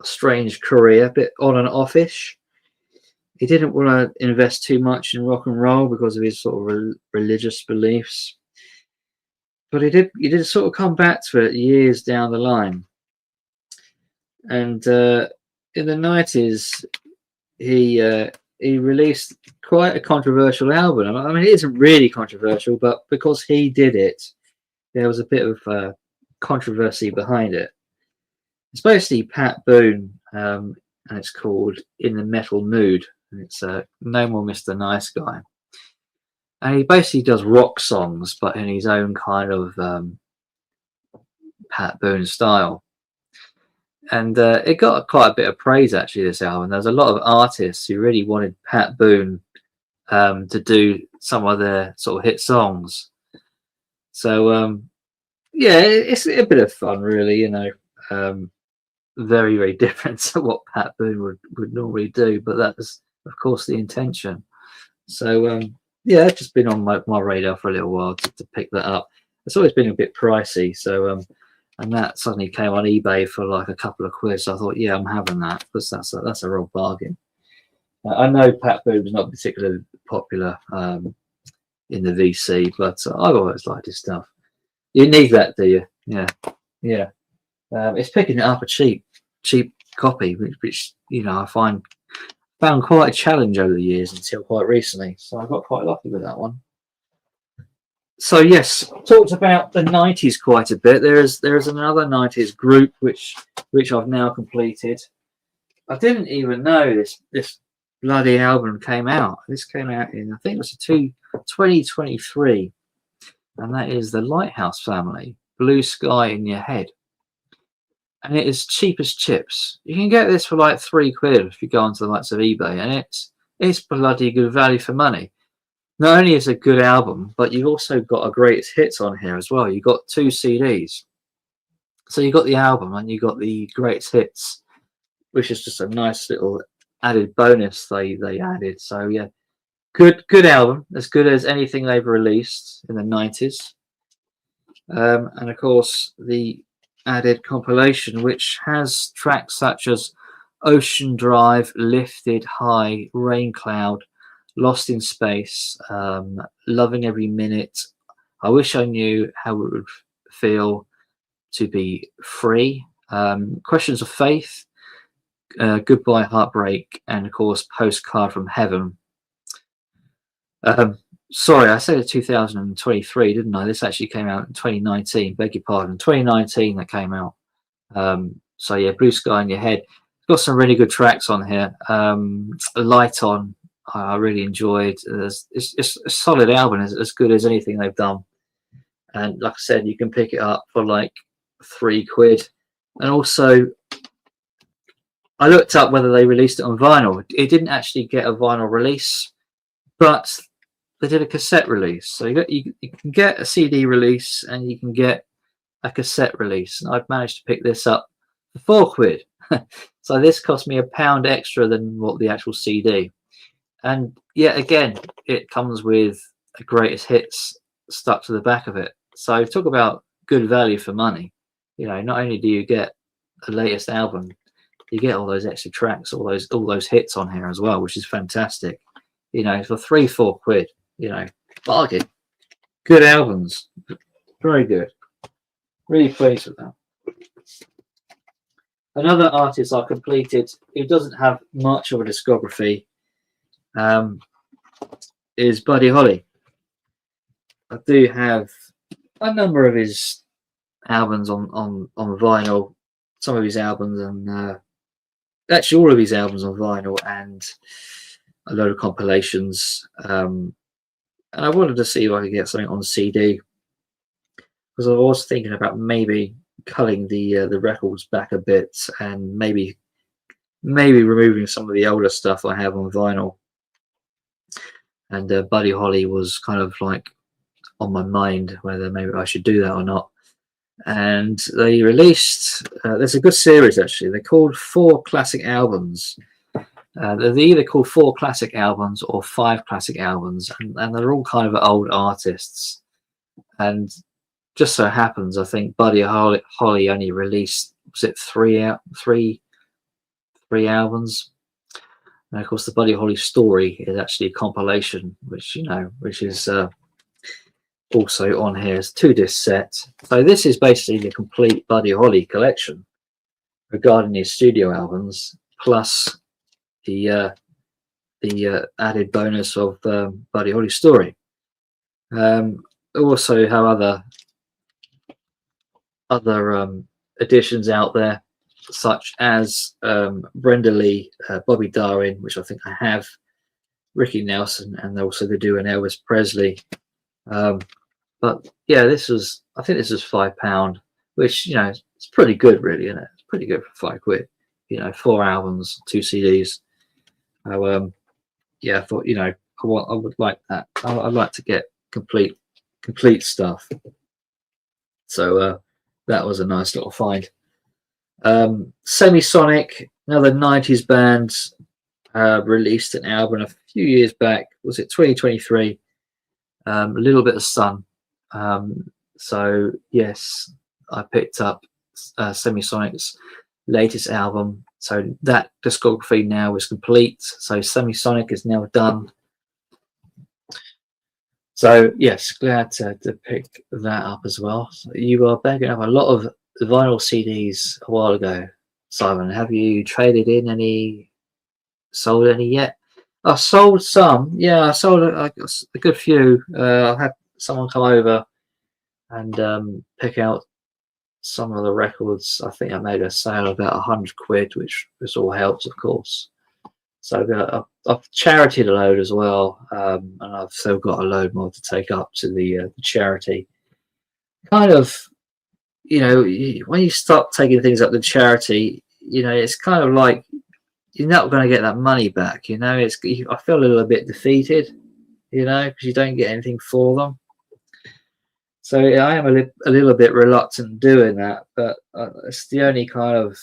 strange career, a bit on and offish. He didn't want to invest too much in rock and roll because of his sort of religious beliefs, but he did sort of come back to it years down the line. And in the 90s, he released quite a controversial album. I mean, it isn't really controversial, but because he did it, there was a bit of controversy behind it. It's basically Pat Boone, and it's called In the Metal Mood, and it's No More Mr. Nice Guy. And he basically does rock songs, but in his own kind of Pat Boone style. And it got quite a bit of praise, actually, this album. There's a lot of artists who really wanted Pat Boone to do some of their sort of hit songs. So yeah, it's a bit of fun, really, you know. Very, very different to what Pat Boone would normally do, but that's, of course, the intention. So yeah, it's just been on my radar for a little while to pick that up. It's always been a bit pricey, so and that suddenly came on eBay for like a couple of quid. So I thought, yeah, I'm having that, because that's a real bargain. I know Pat Boone's not particularly popular in the VC, but I've always liked his stuff. You need that, do you? Yeah, yeah. It's picking it up a cheap copy, which you know, I found quite a challenge over the years until quite recently. So I got quite lucky with that one. So yes, talked about the 90s quite a bit. There is another 90s group which I've now completed. I didn't even know this bloody album came out. This came out in, I think it was 2023, and that is the Lighthouse Family, Blue Sky in Your Head. And it is cheap as chips. You can get this for like £3 if you go onto the likes of eBay, and it's bloody good value for money. Not only is it a good album, but you've also got a greatest hits on here as well. You've got 2 CDs. So you've got the album and you've got the greatest hits, which is just a nice little added bonus they added. So yeah, good album, as good as anything they've released in the 90s. And of course, the added compilation, which has tracks such as Ocean Drive, Lifted High, Rain Cloud, Lost in Space, Loving Every Minute, I Wish I Knew How It Would Feel to Be Free, Questions of Faith, Goodbye Heartbreak, and of course Postcard from Heaven. Sorry, I said 2023, didn't I? This actually came out in 2019, beg your pardon, 2019 that came out. So yeah, Blue Sky in Your Head. Got some really good tracks on here. Light On, I really enjoyed. It's a solid album, as good as anything they've done. And like I said, you can pick it up for like £3. And also, I looked up whether they released it on vinyl. It didn't actually get a vinyl release, but they did a cassette release. So you can get a CD release and you can get a cassette release. And I've managed to pick this up for £4. So this cost me £1 extra than what the actual CD. And yet again, it comes with a greatest hits stuck to the back of it. So talk about good value for money. You know, not only do you get the latest album, you get all those extra tracks, all those hits on here as well, which is fantastic. You know, for £3-4, you know, bargain. Good albums, very good. Really pleased with that. Another artist I completed who doesn't have much of a discography is Buddy Holly. I do have a number of his albums on vinyl, some of his albums, and actually all of his albums on vinyl, and a load of compilations. And I wanted to see if I could get something on CD, because I was thinking about maybe culling the records back a bit, and maybe removing some of the older stuff I have on vinyl. And Buddy Holly was kind of like on my mind whether maybe I should do that or not. And they released there's a good series actually. They're called 4 Classic Albums. They're either called 4 Classic Albums or 5 Classic Albums, and they're all kind of old artists. And just so happens, I think Buddy Holly only released, was it 3 albums? And of course, the Buddy Holly story is actually a compilation, which is also on here. It's 2-disc set. So this is basically the complete Buddy Holly collection regarding his studio albums, plus the added bonus of Buddy Holly's story. Also have other editions out there, such as Brenda Lee, Bobby Darin, which I think I have, Ricky Nelson, and also they do an Elvis Presley. But yeah, I think this was £5, which, you know, it's pretty good, really, isn't it? It's pretty good for £5. You know, 4 albums, 2 CDs. Yeah, I thought, you know, I would like that. I'd like to get complete stuff. So that was a nice little find. Semisonic, another 90s band, released an album a few years back. Was it 2023? A Little Bit of Sun. So yes, I picked up Semisonic's latest album. So that discography now is complete. So Semisonic is now done. So yes, glad to pick that up as well. So you are bagging up a lot of vinyl CDs a while ago, Simon. Have you traded in any, sold any yet? I sold some. Yeah, I sold a good few. I had someone come over and pick out some of the records. I think I made a sale of about £100, which all helps, of course. So I've charitied a load as well, and I've still got a load more to take up to the charity. Kind of, you know, when you start taking things up to charity, you know, it's kind of like you're not going to get that money back. You know, I feel a little bit defeated, you know, because you don't get anything for them. So I am a little bit reluctant doing that, but it's the only kind of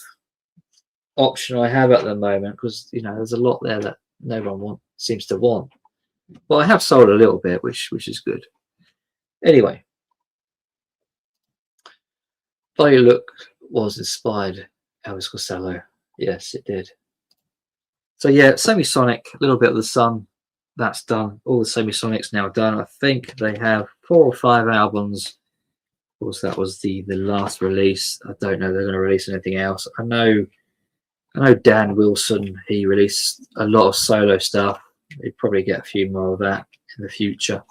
option I have at the moment, because, you know, there's a lot there that no one seems to want. Well, I have sold a little bit, which is good. Anyway, Body Look was inspired Elvis Costello. Yes, it did. So yeah, Semisonic, a Little Bit of the Sun, that's done. All the Semisonic's now done. I think they have 4 or 5 albums. Of course, that was the last release. I don't know if they're going to release anything else. I know Dan Wilson, he released a lot of solo stuff. He'd probably get a few more of that in the future.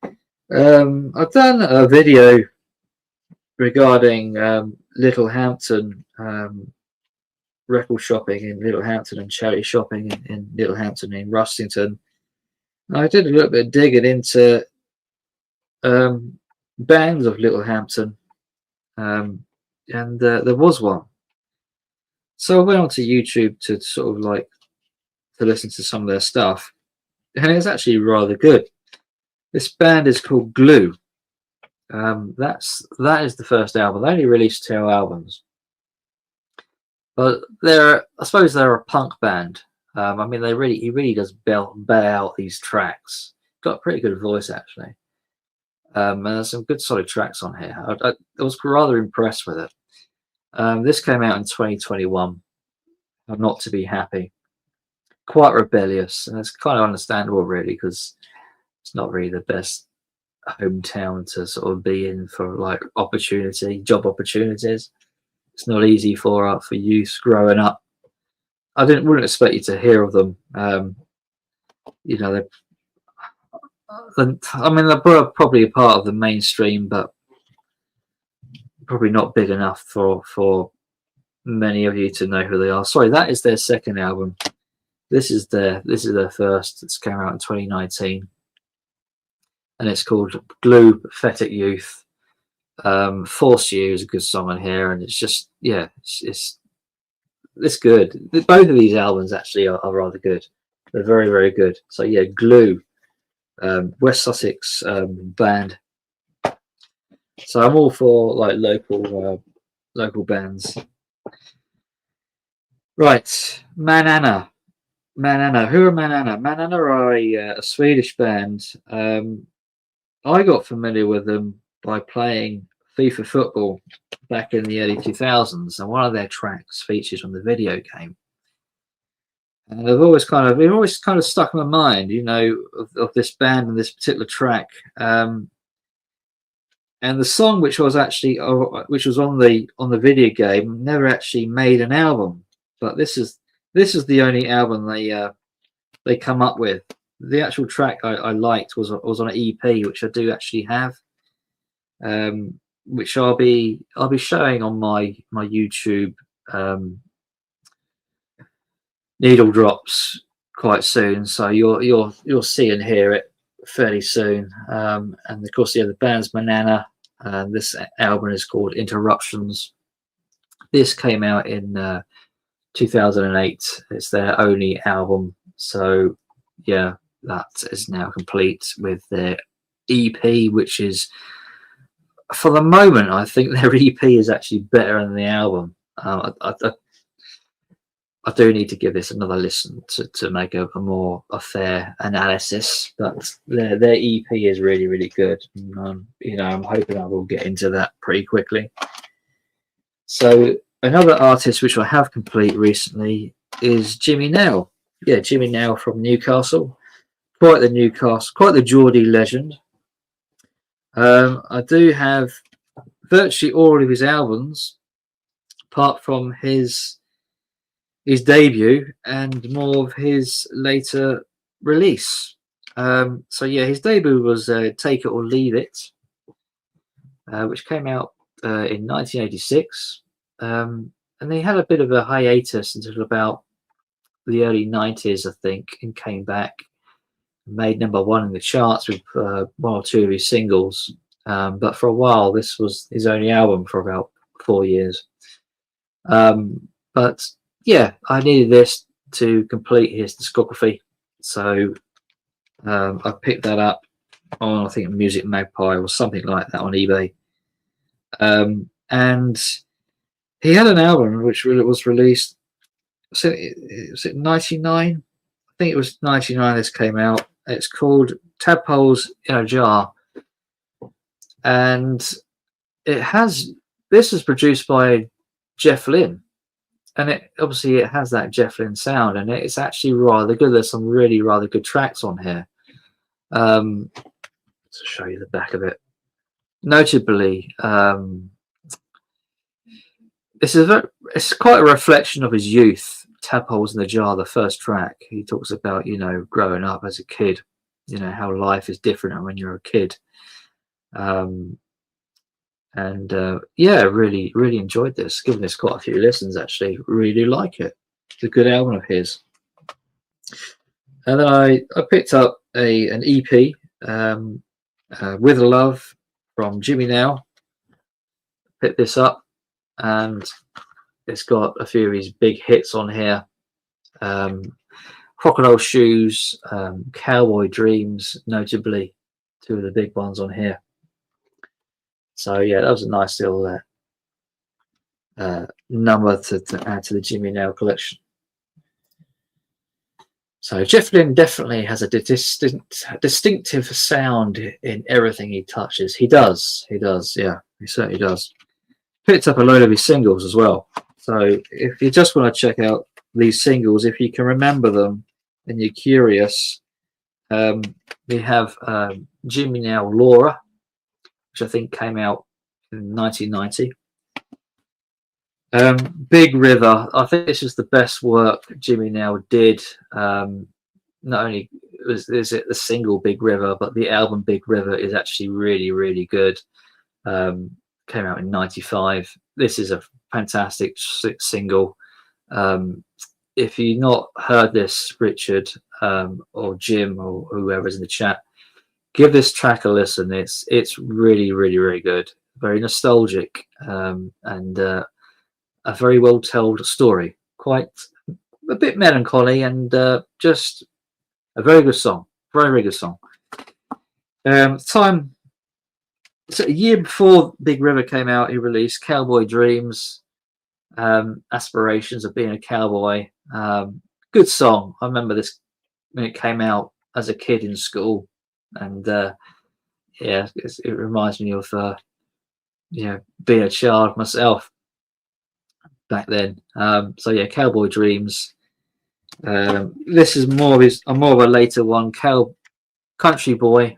I've done a video regarding Littlehampton, record shopping in Littlehampton and charity shopping in Littlehampton in Rustington. I did a little bit of digging into bands of Littlehampton, and there was one. So I went onto YouTube to sort of like to listen to some of their stuff, and it's actually rather good. This band is called Glue. That is the first album. They only released 2 albums, but I suppose they're a punk band. I mean, he really does belt out these tracks. Got a pretty good voice actually, and there's some good solid tracks on here. I was rather impressed with it. This came out in 2021. I'm Not to Be Happy. Quite rebellious, and it's kind of understandable really, because it's not really the best hometown to sort of be in for like job opportunities. It's not easy for youth growing up. I wouldn't expect you to hear of them. You know, I mean, they're probably a part of the mainstream, but probably not big enough for many of you to know who they are. Sorry, that is their second album. This is their first. It's came out in 2019, and it's called Glue, Pathetic Youth. Force You is a good song on here, and it's just, yeah, it's good. Both of these albums actually are rather good. They're very, very good. So yeah, Glue, West Sussex band. So I'm all for like local bands. Right, Manana. Who are Manana? Manana are a Swedish band. I got familiar with them by playing FIFA football back in the early 2000s, and one of their tracks features on the video game. And I've always kind of stuck in my mind, you know, of this band and this particular track. And the song, which was on the video game, never actually made an album. But this is the only album they come up with. The actual track I liked was on an EP, which I do actually have, which I'll be showing on my YouTube Needle Drops quite soon. So you'll see and hear it fairly soon. And of course, the band's Manana. This album is called Interruptions. This came out in 2008. It's their only album. So yeah, that is now complete with their EP, which is, for the moment, I think their EP is actually better than the album. I do need to give this another listen to make a fair analysis, but their EP is really, really good. And, you know, I'm hoping I will get into that pretty quickly. So another artist which I have complete recently is Jimmy Nail. Yeah, Jimmy Nail from Newcastle. Quite the Geordie legend. I do have virtually all of his albums, apart from his debut and more of his later release. So yeah, his debut was Take It or Leave It, which came out in 1986. And they had a bit of a hiatus until about the early 90s, I think, and came back, made #1 in the charts with 1 or 2 of his singles. But for a while, this was his only album for about 4 years. But yeah, I needed this to complete his discography, so I picked that up on, I think, Music Magpie or something like that on eBay. And he had an album which was released. Was it 99? I think it was 99. This came out. It's called Tadpoles in a Jar, and this is produced by Jeff Lynne. And it has that Jeff Lynne sound, and it's actually rather good. There's some really rather good tracks on here. To show you the back of it, notably, it's quite a reflection of his youth. Tadpoles in the Jar, the first track, he talks about, you know, growing up as a kid, you know, how life is different when you're a kid. Yeah, really, really enjoyed this. Given this quite a few listens, actually, really like it. It's a good album of his. And then I picked up an EP, With Love from Jimmy Nail. Picked this up, and it's got a few of his big hits on here. Crocodile Shoes, Cowboy Dreams, notably two of the big ones on here. So yeah, that was a nice little number to add to the Jimmy Nail collection. So Jeff Lynne definitely has a distinctive sound in everything he touches. He does, yeah, he certainly does. Picked up a load of his singles as well. So if you just want to check out these singles, if you can remember them and you're curious, we have Jimmy Nail Laura, which I think came out in 1990. Big River, I think this is the best work Jimmy Nail did. Not only is it the single Big River, but the album Big River is actually really, really good. Came out in 95. This is a fantastic single. If you've not heard this, Richard or Jim or whoever's in the chat, give this track a listen. It's really, really, really good. Very nostalgic and a very well told story, quite a bit melancholy, and just a very good song, very good song. So a year before Big River came out, he released Cowboy Dreams, Aspirations of Being a Cowboy. Good song. I remember this when it came out as a kid in school, and yeah, it reminds me of being a child myself back then. So yeah, Cowboy Dreams. This is more of a later one. Country Boy,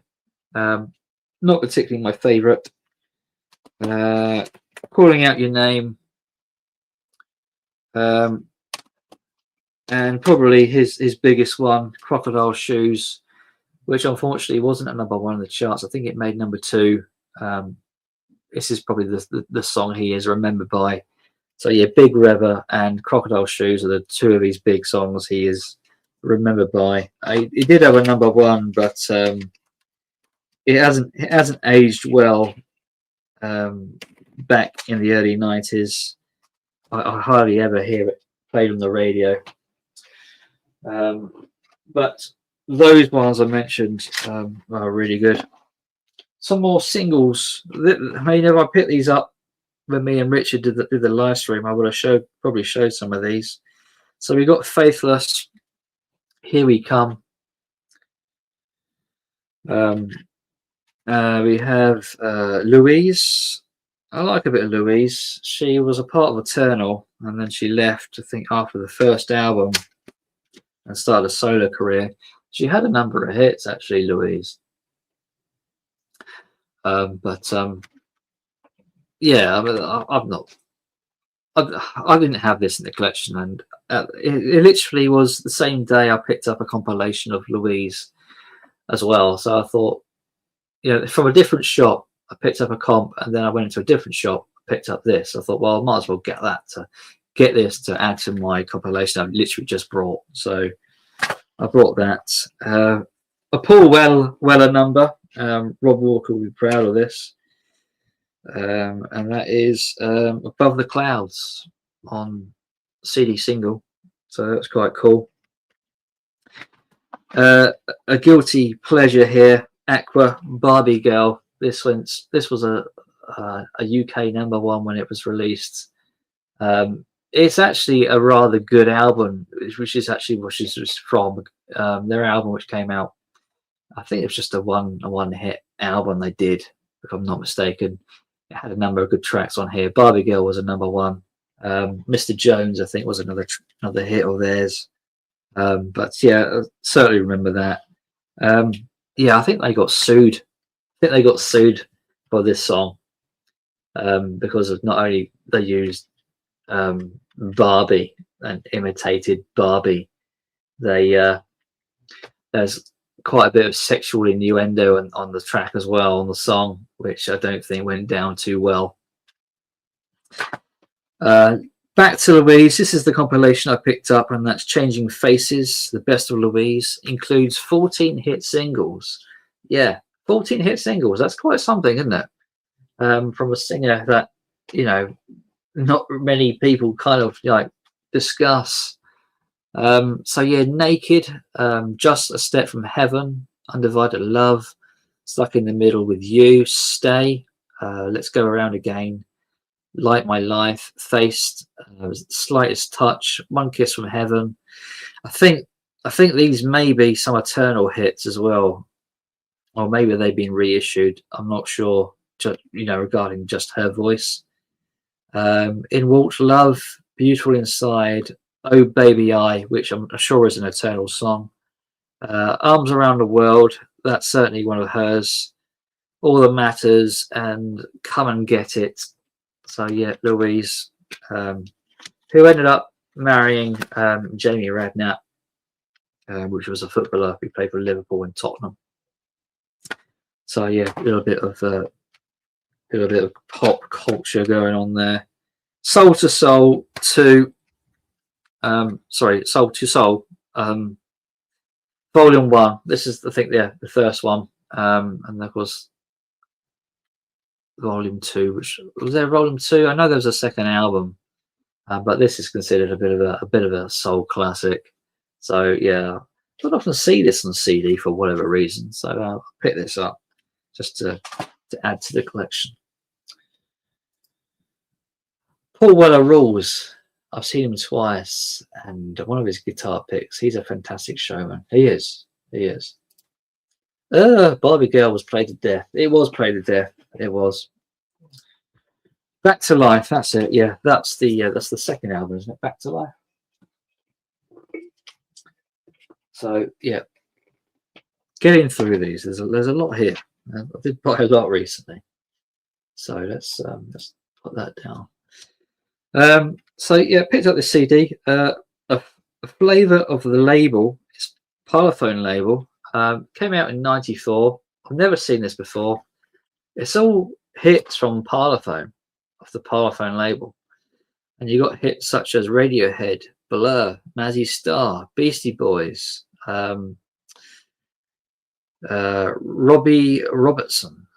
not particularly my favorite. Calling Out Your Name, and probably his biggest one, Crocodile Shoes, which unfortunately wasn't at #1 in the charts. I think it made #2. This is probably the song he is remembered by. So yeah, Big River and Crocodile Shoes are the two of his big songs he is remembered by. He did have a #1, but it hasn't aged well. Back in the early 90s, I hardly ever hear it played on the radio. But those ones I mentioned are really good. Some more singles. I mean, if I picked these up when me and Richard did the live stream, I would have probably showed some of these. So we got Faithless, Here We Come. We have Louise. I like a bit of Louise. She was a part of Eternal, and then she left, I think, after the first album and started a solo career. She had a number of hits, actually, Louise. Yeah, I didn't have this in the collection, and it literally was the same day I picked up a compilation of Louise as well. So I thought, from a different shop, I picked up a comp, and then I went into a different shop, picked up this. I thought, well, I might as well get this to add to my compilation I've literally just brought. So I brought that. A Paul Weller number. Rob Walker will be proud of this. And that is Above the Clouds on CD single. So that's quite cool. A guilty pleasure here. Aqua, Barbie Girl. This was a UK #1 when it was released. It's actually a rather good album, which is actually what she's from. Their album, which came out, I think it was just a one hit album they did, if I'm not mistaken. It had a number of good tracks on here. Barbie Girl was a #1. Mr. Jones, I think, was another hit of theirs. But yeah, I certainly remember that. Yeah, I think they got sued. For this song because of not only they used Barbie and imitated Barbie, there's quite a bit of sexual innuendo on the track as well, on the song, which I don't think went down too well. Back to Louise. This is the compilation I picked up, and that's Changing Faces. The Best of Louise includes 14 hit singles. Yeah, 14 hit singles. That's quite something, isn't it? From a singer that, not many people kind of discuss. So yeah, Naked, Just a Step from Heaven, Undivided Love, Stuck in the Middle with You, Stay, Let's Go Around Again, Light My Life, Faced, Slightest Touch, One Kiss from Heaven. I think these may be some eternal hits as well, or maybe they've been reissued. I'm not sure. Just, you know, regarding just her voice. In Walked Love, Beautiful Inside, Oh Baby I, which I'm sure is an eternal song. Arms Around the World, that's certainly one of hers. All That Matters, and Come and Get It. So yeah, Louise, who ended up marrying Jamie Redknapp, which was a footballer who played for Liverpool and Tottenham. So yeah, a little bit of pop culture going on there. Soul to Soul 2, Soul to Soul, Volume 1. This is, I think, the first one, and of course Volume 2. Which was there? Volume 2. I know there was a second album, but this is considered a bit of a soul classic. So yeah, I don't often see this on CD for whatever reason. So I'll pick this up just to add to the collection. Paul Weller Rules. I've seen him twice, and one of his guitar picks, he's a fantastic showman. He is. Barbie Girl was played to death. It was played to death. It was. Back to Life. That's it. Yeah, that's the second album, isn't it? Back to Life. So yeah, getting through these. There's a lot here. I did buy a lot recently, so let's put that down. So yeah, picked up this CD. A flavour of the label, it's Parlophone label. Came out in '94. I've never seen this before. It's all hits from Parlophone, off the Parlophone label, and you got hits such as Radiohead, Blur, Mazzy Star, Beastie Boys, Robbie Robertson,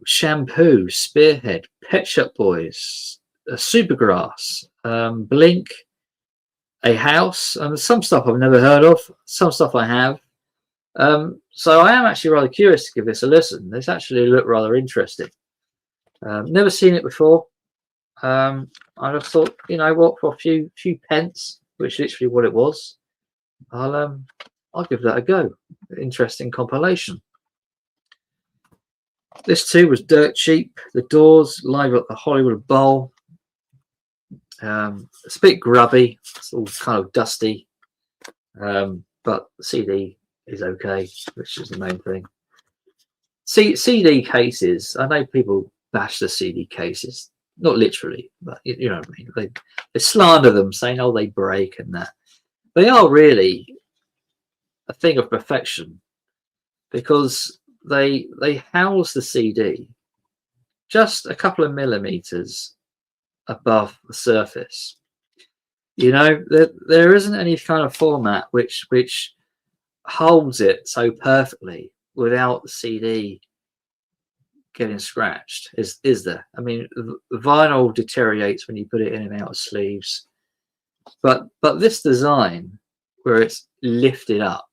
Shampoo, Spearhead, Pet Shop Boys, Supergrass, Blink, A House, and some stuff I've never heard of, some stuff I have. So I am actually rather curious to give this a listen. This actually looked rather interesting. Never seen it before. I just thought, you know what, for a few pence, which is literally what it was, I'll give that a go. Interesting compilation. This too was Dirt Cheap, The Doors, live at the Hollywood Bowl. It's a bit grubby, it's all kind of dusty, but the CD is okay, which is the main thing. CD cases, I know people bash the CD cases, not literally, but you know what I mean. They slander them, saying, oh, they break and that. They are really a thing of perfection, because they house the CD just a couple of millimeters above the surface. You know, there isn't any kind of format which holds it so perfectly without the CD getting scratched, is there? I mean, the vinyl deteriorates when you put it in and out of sleeves, but this design, where it's lifted up,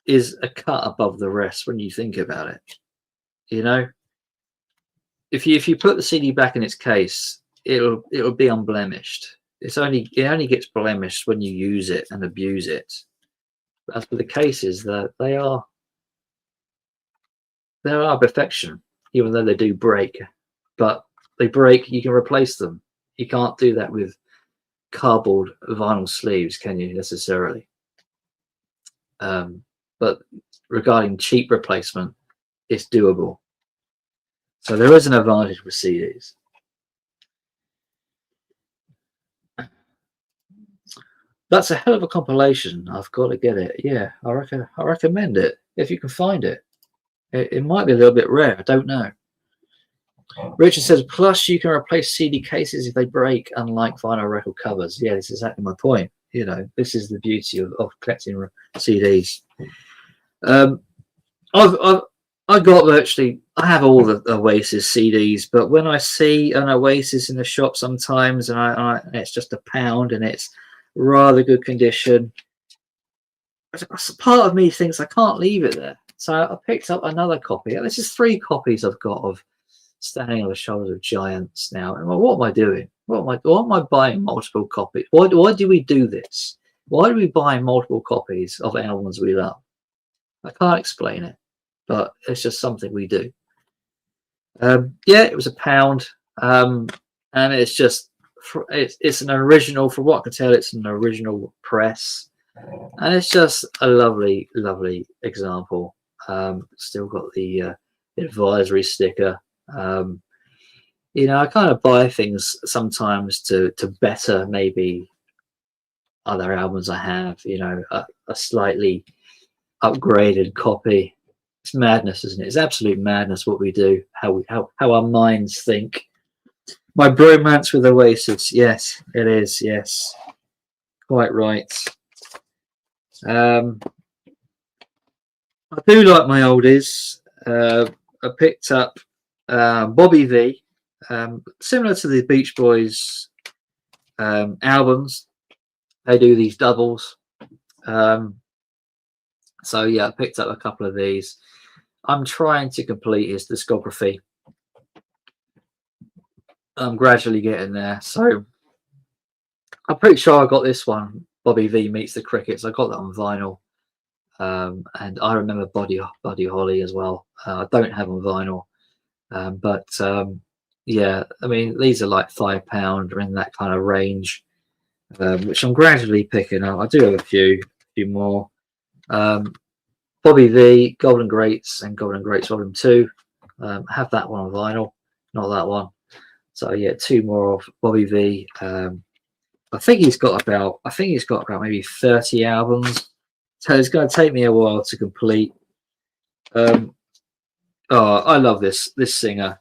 is a cut above the rest when you think about it. You know, if you put the CD back in its case, it'll be unblemished. It only gets blemished when you use it and abuse it. As for the cases, they are perfection, even though they do break. But they break, you can replace them. You can't do that with cardboard vinyl sleeves, can you, necessarily? But regarding cheap replacement, it's doable. So there is an advantage with CDs. That's a hell of a compilation. I've got to get it. Yeah, I recommend it if you can find it. It might be a little bit rare. I don't know. Richard says, plus you can replace CD cases if they break, unlike vinyl record covers. Yeah, this is exactly my point. You know, this is the beauty of collecting CDs. I have all the Oasis CDs, but when I see an Oasis in the shop sometimes, and it's just £1 and it's rather good condition, part of me thinks I can't leave it there. So I picked up another copy. This is 3 copies I've got of Standing on the Shoulders of Giants now. And what am I doing? Why am I buying multiple copies? Why do we do this? Why do we buy multiple copies of albums we love? I can't explain it, but it's just something we do. Yeah, it was £1, and it's just it's an original. From what I can tell, it's an original press, and it's just a lovely example. Still got the advisory sticker. You know, I kind of buy things sometimes to better maybe other albums I have. You know, a slightly upgraded copy. It's madness, isn't it? It's absolute madness what we do, how our minds think. My bromance with Oasis, yes, it is, yes, quite right. I do like my oldies. I picked up Bobby V, similar to the Beach Boys albums. They do these doubles. So yeah, I picked up a couple of these. I'm trying to complete his discography. I'm gradually getting there. So I'm pretty sure I got this one, Bobby V Meets the Crickets. I got that on vinyl. And I remember Buddy Holly as well. I don't have on vinyl. But yeah, I mean, these are like £5 or in that kind of range, which I'm gradually picking up. I do have a few more. Bobby V, Golden Greats, and Golden Greats Volume 2. Have that one on vinyl, not that one. So yeah, 2 more of Bobby V. I think he's got about maybe 30 albums. So it's going to take me a while to complete. Oh, I love this singer.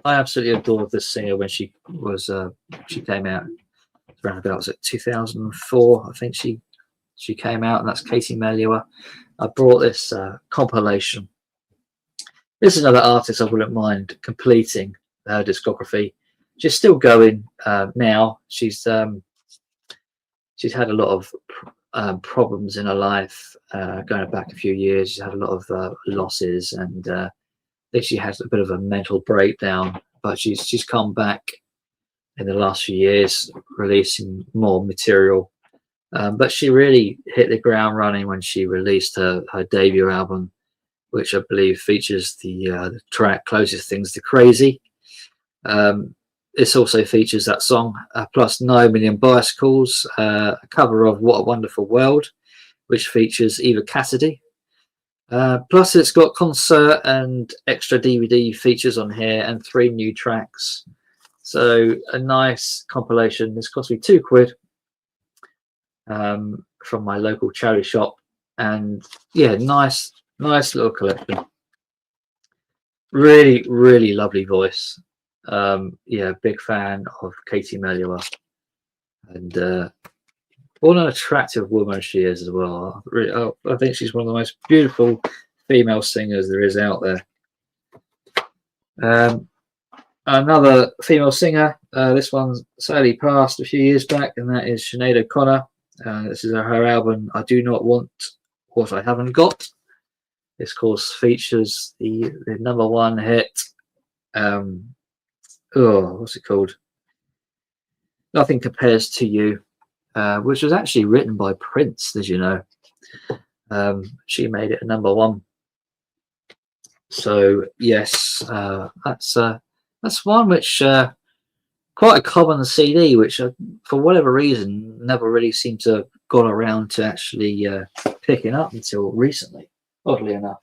I absolutely adored this singer when she came out around about, was it 2004? I think she came out, and that's Katie Melua. I brought this compilation. This is another artist I wouldn't mind completing her discography. She's still going now. She's had a lot of problems in her life going back a few years. She's had a lot of losses, and I think she has a bit of a mental breakdown. But she's come back in the last few years, releasing more material. But she really hit the ground running when she released her debut album, which I believe features the track Closest Things to Crazy. This also features that song, plus 9 Million Bicycles, a cover of What a Wonderful World, which features Eva Cassidy. Plus it's got concert and extra DVD features on here and 3 new tracks. So a nice compilation. This cost me £2 from my local charity shop, and yeah, nice little collection. Really lovely voice. Yeah, big fan of Katie Melua, and what an attractive woman she is as well. I think she's one of the most beautiful female singers there is out there. Another female singer, this one's sadly passed a few years back, and that is Sinead O'Connor. This is her album I Do Not Want What I Haven't Got. This course features the #1 hit, what's it called? Nothing Compares to You, which was actually written by Prince, did you know? She made it a #1. So yes, that's one which quite a common CD, which for whatever reason never really seemed to have got around to actually picking up until recently, oddly enough.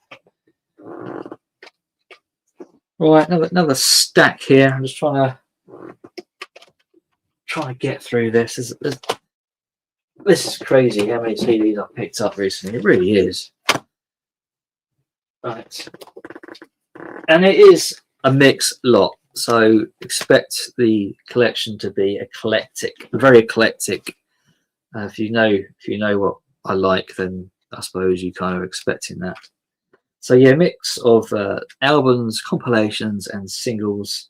Right, another stack here. I'm just trying to get through this. This is crazy how many CDs I've picked up recently. It really is. Right, and it is a mixed lot. So expect the collection to be eclectic, very eclectic. If you know what I like, then I suppose you kind of expecting that. So yeah, mix of albums, compilations, and singles.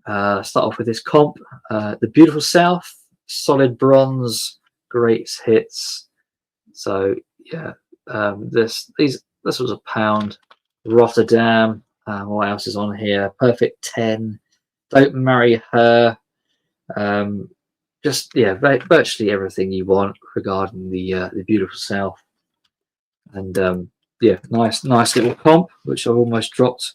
Start off with this comp, The Beautiful South, Solid Bronze, Great Hits. So yeah, this was £1. Rotterdam. What else is on here? Perfect 10. Don't Marry Her. Just yeah, virtually everything you want regarding the beautiful South. And yeah, nice little comp, which I've almost dropped.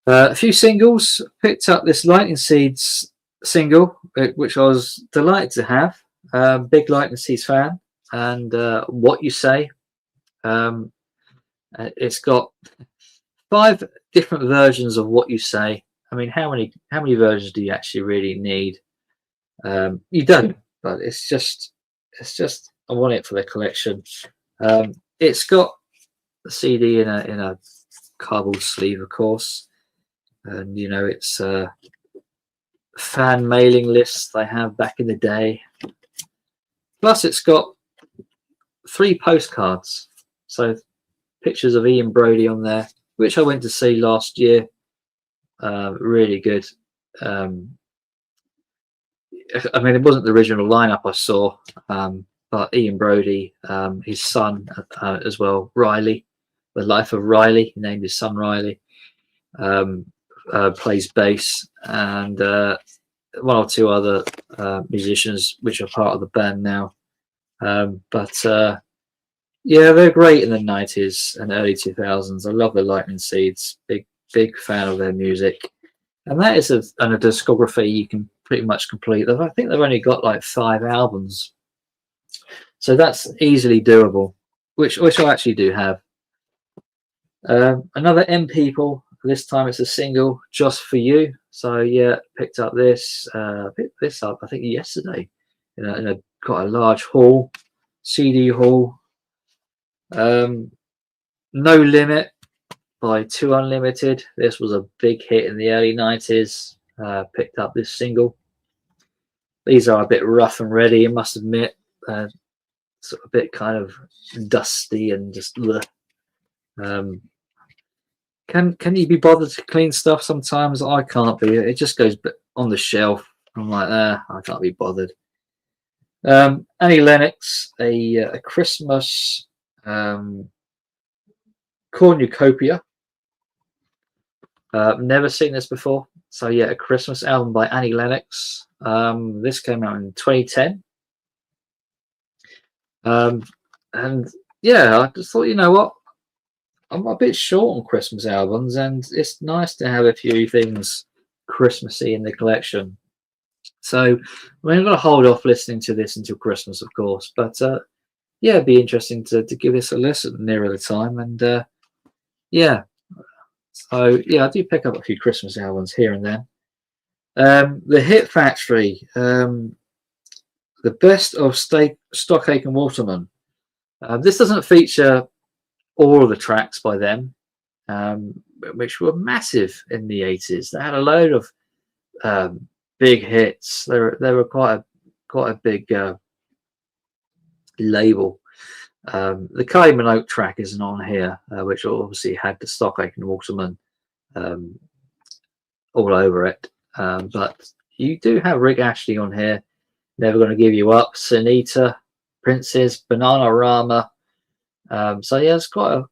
A few singles. Picked up this Lightning Seeds single, which I was delighted to have. Big Lightning Seeds fan. And What You Say. It's got 5 different versions of What You Say. I mean, how many versions do you actually really need? You don't, but it's just I want it for the collection. It's got the CD in a cardboard sleeve, of course, and you know it's fan mailing lists they have back in the day. Plus, it's got 3 postcards, so pictures of Ian Broudie on there, which I went to see last year. Really good. I mean, it wasn't the original lineup I saw, but Ian Broudie, his son as well, Riley, The Life of Riley, he named his son Riley, plays bass, and 1 or 2 other musicians which are part of the band now. Yeah, they're great in the 90s and early 2000s. I love the Lightning Seeds. Big fan of their music. And that is a discography you can pretty much complete. I think they've only got like 5 albums. So that's easily doable, which I actually do have. Another M People. This time it's a single, Just For You. So yeah, picked up this. Picked this up, I think, yesterday in a quite a large haul, CD haul. No Limit by 2 Unlimited. This was a big hit in the early 90s. Picked up this single. These are a bit rough and ready, I must admit. Sort of a bit kind of dusty and just can you be bothered to clean stuff sometimes? I can't be. It just goes on the shelf. I'm like, I can't be bothered. Annie Lennox, a Christmas cornucopia. Never seen this before. So yeah, a Christmas album by Annie Lennox. This came out in 2010. And yeah, I just thought, you know what, I'm a bit short on Christmas albums, and it's nice to have a few things Christmassy in the collection. So I mean, I'm going to hold off listening to this until Christmas, of course, but yeah, it'd be interesting to give this a listen nearer the time. And yeah, so yeah, I do pick up a few Christmas albums here and then. The Hit Factory, the best of Stock Aitken Waterman. This doesn't feature all of the tracks by them, which were massive in the 80s. They had a load of big hits. They were quite a big label. The Kylie Minogue track isn't on here, which obviously had the Stock Aitken Waterman all over it. But you do have Rick Astley on here. Never Gonna Give You Up, Sunita, Princes, Bananarama. So yeah, it's quite a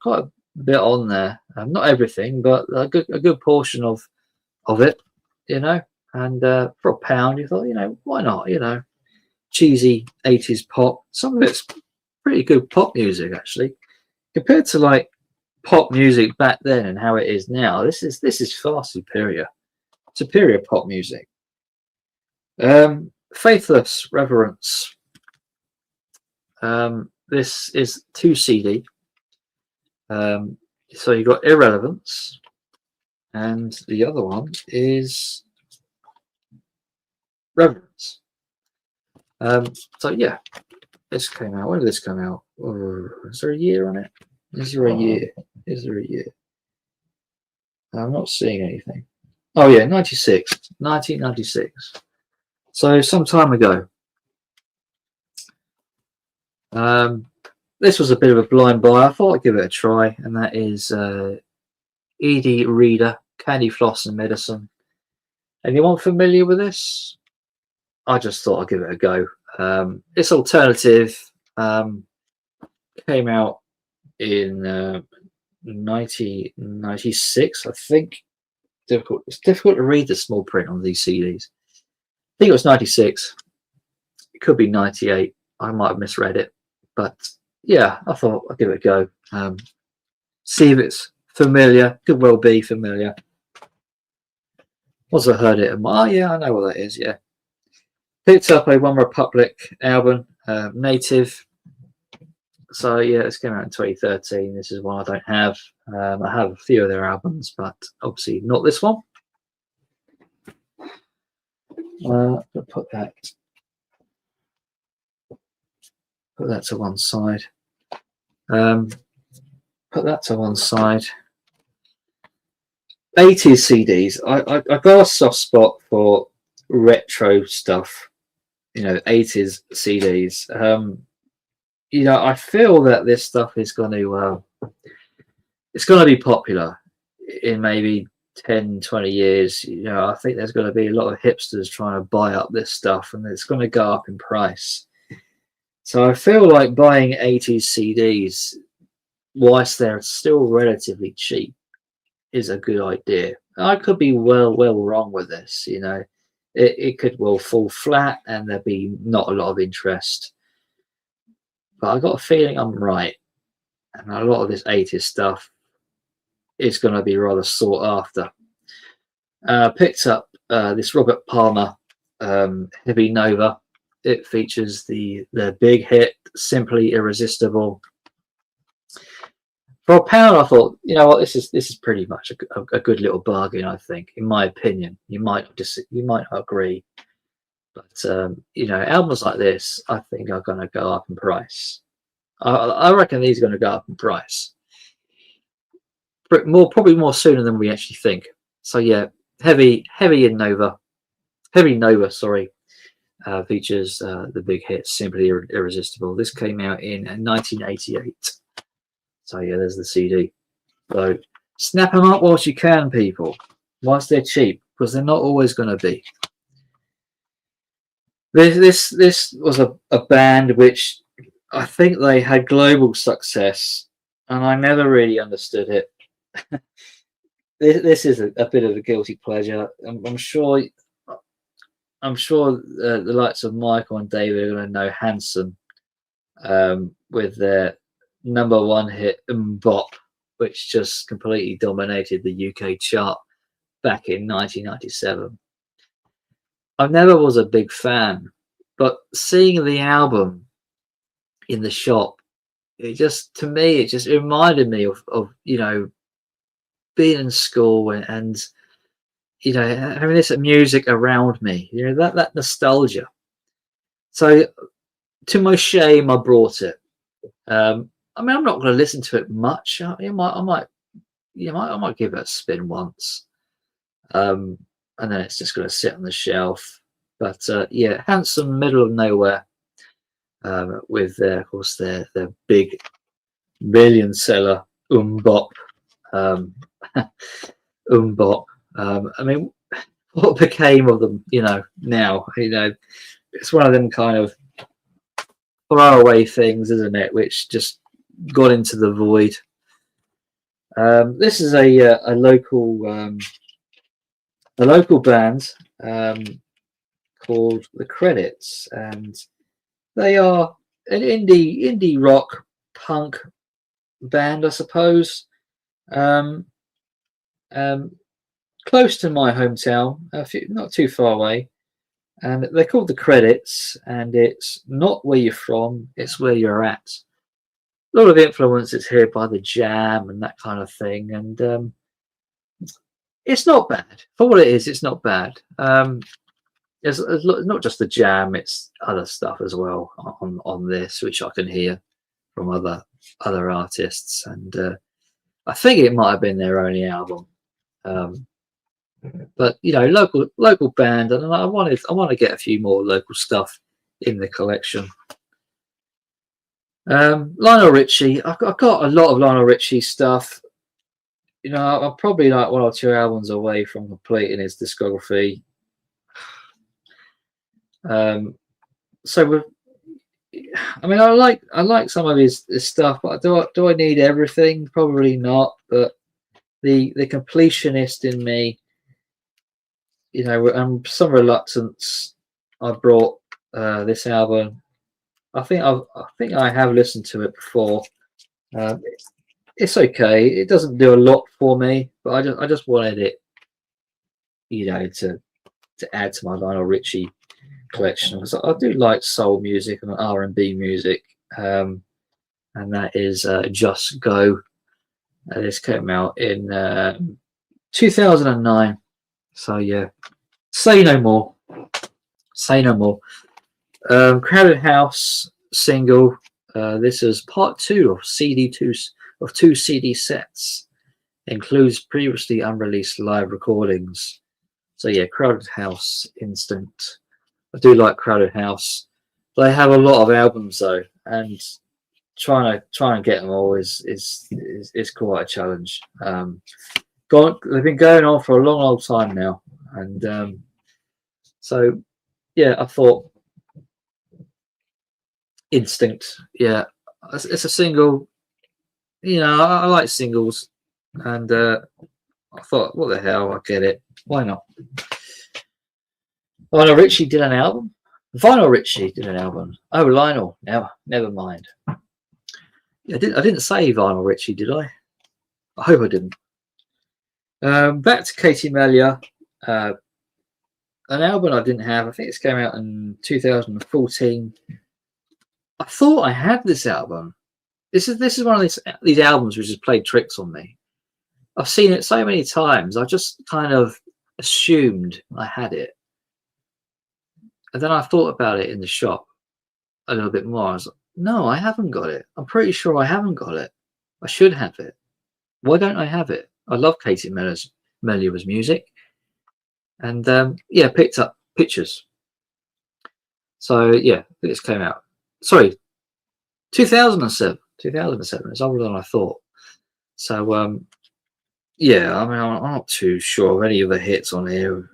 bit on there. Not everything, but a good portion of it, you know. And for £1, you thought, you know, why not? You know, cheesy 80s pop. Some of it's pretty good pop music, actually, compared to like pop music back then and how it is now. This is far superior pop music. Faithless Reverence. This is 2 CD. So you got Irrelevance, and the other one is Reverence. So yeah, this came out. When did this come out? Is there a year on it? Is there a year? I'm not seeing anything. Oh yeah, 1996. So some time ago. This was a bit of a blind buy. I thought I'd give it a try, and that is Edie Reader, Candy Floss and Medicine. Anyone familiar with this? I just thought I'd give it a go. It's alternative. Came out in 1996, I think. It's difficult to read the small print on these CDs. I think it was 96. It could be 98. I might have misread it, but yeah, I thought I'd give it a go. See if it's familiar. Could well be familiar. Also heard it. Oh yeah, I know what that is. Yeah, picked up a One Republic album, Native. So yeah, this came out in 2013. This is one I don't have. I have a few of their albums, but obviously not this one. I'll put that to one side. Put that to one side. 80s CDs. I got a soft spot for retro stuff. 80s CDs. I feel that this stuff is going to it's going to be popular in maybe 10, 20 years. I think there's going to be a lot of hipsters trying to buy up this stuff, and it's going to go up in price. So I feel like buying 80s CDs, whilst they're still relatively cheap, is a good idea. I could be well wrong with this. It could well fall flat, and there'd be not a lot of interest. But I got a feeling I'm right, and a lot of this 80s stuff is going to be rather sought after. Picked up this Robert Palmer Heavy Nova. It features the big hit Simply Irresistible. For £1, I thought, you know what, this is pretty much a good little bargain. I think, in my opinion. You might not agree. But albums like this, I think, are going to go up in price. I reckon these are going to go up in price. Probably more sooner than we actually think. So yeah, Heavy Nova, sorry, features the big hit Simply Irresistible. This came out in 1988. So yeah, there's the CD. So snap them up whilst you can, people, whilst they're cheap, because they're not always going to be. This was a band which I think they had global success, and I never really understood it. This is a bit of a guilty pleasure. I'm sure the likes of Michael and David are going to know Hanson with their #1 hit Bop, which just completely dominated the UK chart back in 1997. I never was a big fan, but seeing the album in the shop, it just reminded me of being in school and having this music around me, that nostalgia. So to my shame, I brought it. I'm not going to listen to it much. I might give it a spin once, and then it's just going to sit on the shelf. But yeah, Hanson, Middle of Nowhere, with of course their big million seller Bop. Bop. What became of them? Now it's one of them kind of throwaway things, isn't it? Which just got into the void. This is a local band called The Credits, and they are an indie rock punk band, I suppose. Close to my hometown, not too far away, and they're called The Credits, and it's not where you're from, it's where you're at. A lot of influences here by the Jam and that kind of thing, and it's not bad for what it is. It's not bad. It's not just the Jam, it's other stuff as well on this, which I can hear from other artists, and I think it might have been their only album. But local band, and I want to get a few more local stuff in the collection. Lionel Richie, I've got a lot of Lionel Richie stuff. I'm probably like 1 or 2 albums away from completing his discography. So I mean, I like some of his stuff, but do I need everything? Probably not. But the completionist in me, you know, some reluctance, I brought this album. I think I have listened to it before. Um, it's okay. It doesn't do a lot for me, but I just wanted it, you know, to add to my Lionel Richie collection, because I do like soul music and R&B music, and that is Just Go. This came out in 2009. So yeah, say no more. Say no more. Crowded House single. This is part 2 of two CD sets. Includes previously unreleased live recordings. So yeah, Crowded House, Instinct. I do like Crowded House. They have a lot of albums though, and trying to get them all is quite a challenge. They've been going on for a long time now, and so yeah, I thought Instinct. Yeah, it's a single. You know, I like singles, and I thought, what the hell? I get it. Why not? Lionel Richie did an album. Vinyl Richie did an album. Oh, Lionel. Never mind. I didn't say Vinyl Richie, did I? I hope I didn't. Back to Katie Melua. An album I didn't have. I think it's came out in 2014. I thought I had this album. This is one of these albums which has played tricks on me. I've seen it so many times. I just kind of assumed I had it. And then I thought about it in the shop a little bit more. I was like, no, I haven't got it. I'm pretty sure I haven't got it. I should have it. Why don't I have it? I love Katie Melua's music. And yeah, picked up Pictures. So yeah, this came out. Sorry, 2007. 2007. It's older than I thought. So yeah, I mean, I'm not too sure of any of the hits on here.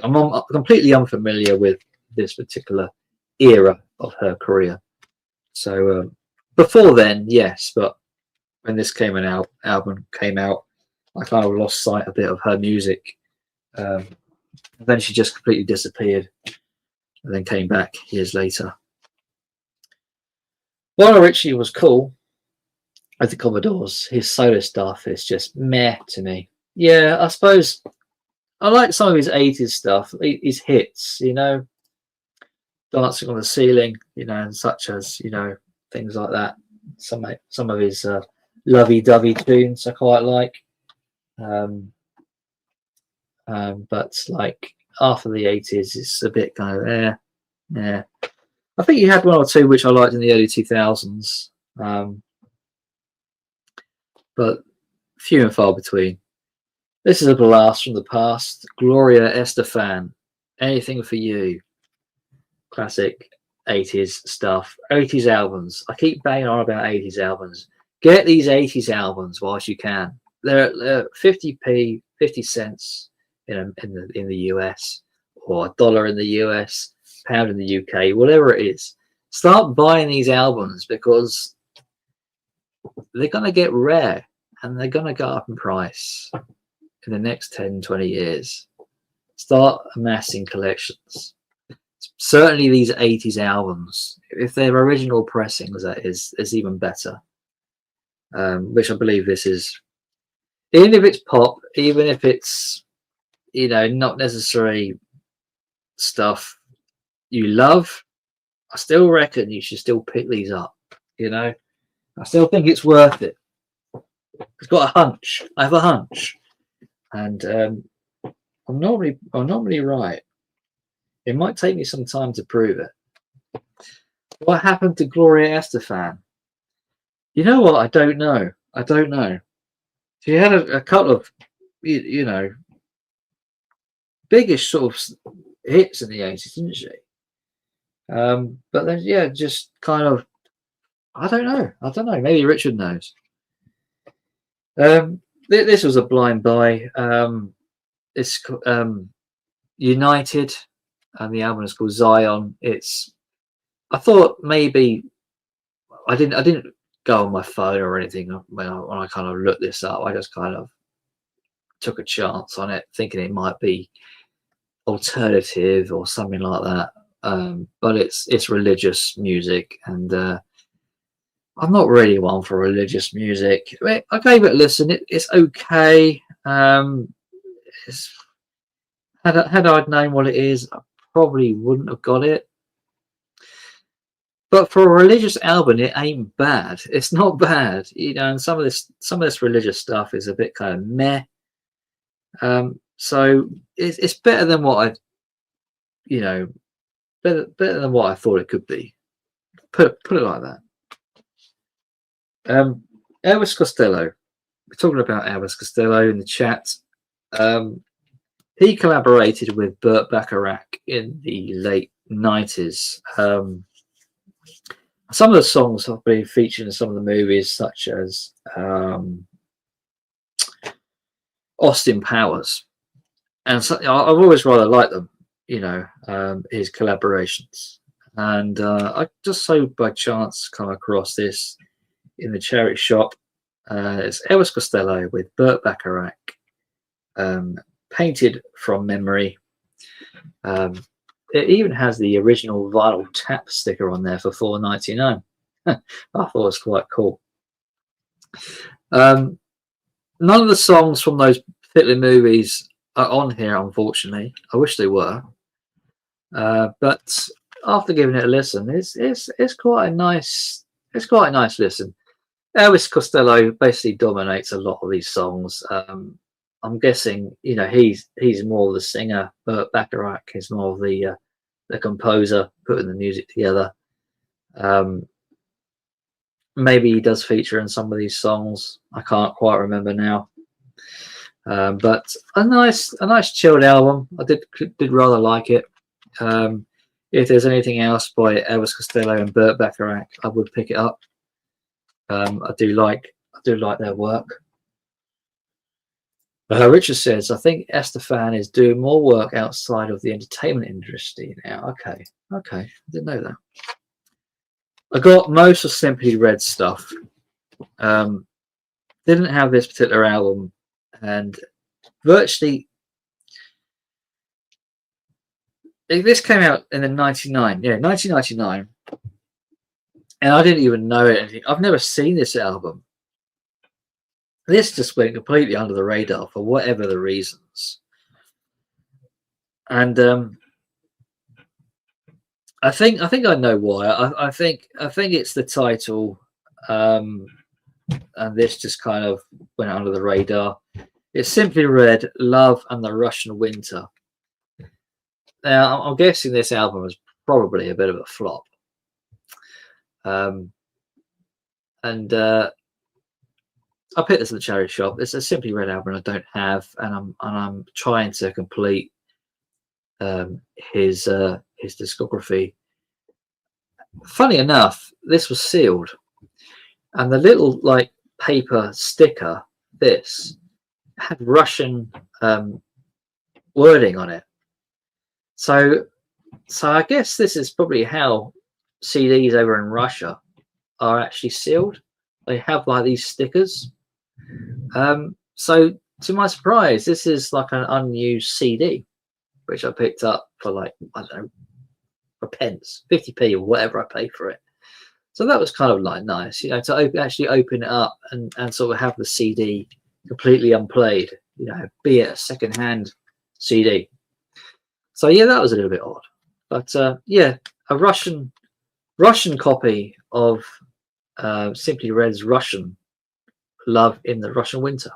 I'm completely unfamiliar with this particular era of her career. So before then, yes, but when this album came out, I kind of lost sight a bit of her music. Then she just completely disappeared, and then came back years later. Lionel Richie was cool with the Commodores. His solo stuff is just meh to me. Yeah, I suppose I like some of his 80s stuff, his hits, you know, Dancing on the Ceiling, you know, and such as, you know, things like that. Some of his lovey-dovey tunes I quite like. But like after the 80s, it's a bit kind of yeah. I think he had one or two which I liked in the early 2000s, but few and far between. This is a blast from the past. Gloria Estefan, Anything for You. Classic 80s stuff. 80s albums. I keep banging on about 80s albums. Get these 80s albums whilst you can. They're 50 cents in the US, or $1 in the US, £1 in the UK, whatever it is. Start buying these albums, because they're going to get rare and they're going to go up in price in the next 10-20 years. Start amassing collections. Certainly these 80s albums, if they're original pressings, that is even better. Which I believe this is. Even if it's pop, even if it's, you know, not necessarily stuff you love, I still reckon you should still pick these up. You know, I still think it's worth it. I've got a hunch. I have a hunch, and I'm normally right. It might take me some time to prove it. What happened to Gloria Estefan? You know what? I don't know. She had a couple of, you know, biggish sort of hits in the 80s, didn't she? But then, yeah, just kind of, I don't know. Maybe Richard knows. This was a blind buy. It's United, and the album is called Zion. It's I thought maybe I didn't go on my phone or anything when I kind of looked this up. I just kind of took a chance on it, thinking it might be alternative or something like that. But it's religious music, and I'm not really one for religious music. I mean, I gave it a listen. It's okay. It's, had I known what it is, I probably wouldn't have got it. But for a religious album, it ain't bad. It's not bad, you know. And some of this religious stuff is a bit kind of meh. So it's better than what I, you know, better than what I thought it could be. Put it like that. Elvis Costello. We're talking about Elvis Costello in the chat. He collaborated with Burt Bacharach in the late 90s. Some of the songs have been featured in some of the movies, such as Austin Powers, and so, I've always rather liked them, you know, his collaborations. And I just so by chance come across this in the charity shop. It's Elvis Costello with Burt Bacharach, painted from memory. It even has the original vinyl tap sticker on there for $4.99. I thought it was quite cool. None of the songs from those particular movies are on here, unfortunately. I wish they were. But after giving it a listen, it's quite a nice listen. Elvis Costello basically dominates a lot of these songs. I'm guessing, you know, he's more of the singer, but Bacharach is more of the composer, putting the music together. Maybe he does feature in some of these songs. I can't quite remember now. But a nice chilled album. I did rather like it. If there's anything else by Elvis Costello and Burt Bacharach, I would pick it up. I do like their work. Richard says, I think Estefan is doing more work outside of the entertainment industry now. Okay, I didn't know that. I got most of Simply Red stuff. Didn't have this particular album, and virtually this came out in the 1999, and I didn't even know anything. I've never seen this album. This just went completely under the radar for whatever the reasons. And I think I know why. I think it's the title, and this just kind of went under the radar. It's Simply Red, Love and the Russian Winter. Now I'm guessing this album was probably a bit of a flop. I picked this at the charity shop. It's a Simply Red album I don't have, and I'm trying to complete his discography. Funny enough, this was sealed, and the little like paper sticker, this had Russian wording on it. So I guess this is probably how CDs over in Russia are actually sealed. They have like these stickers. So to my surprise, this is like an unused CD, which I picked up for like, I don't know, a pence, 50p or whatever I paid for it. So that was kind of like nice, you know, to actually open it up and sort of have the CD completely unplayed, you know, be it a second-hand CD. So yeah, that was a little bit odd, but yeah, a Russian copy of Simply Red's Russian Love in the Russian Winter.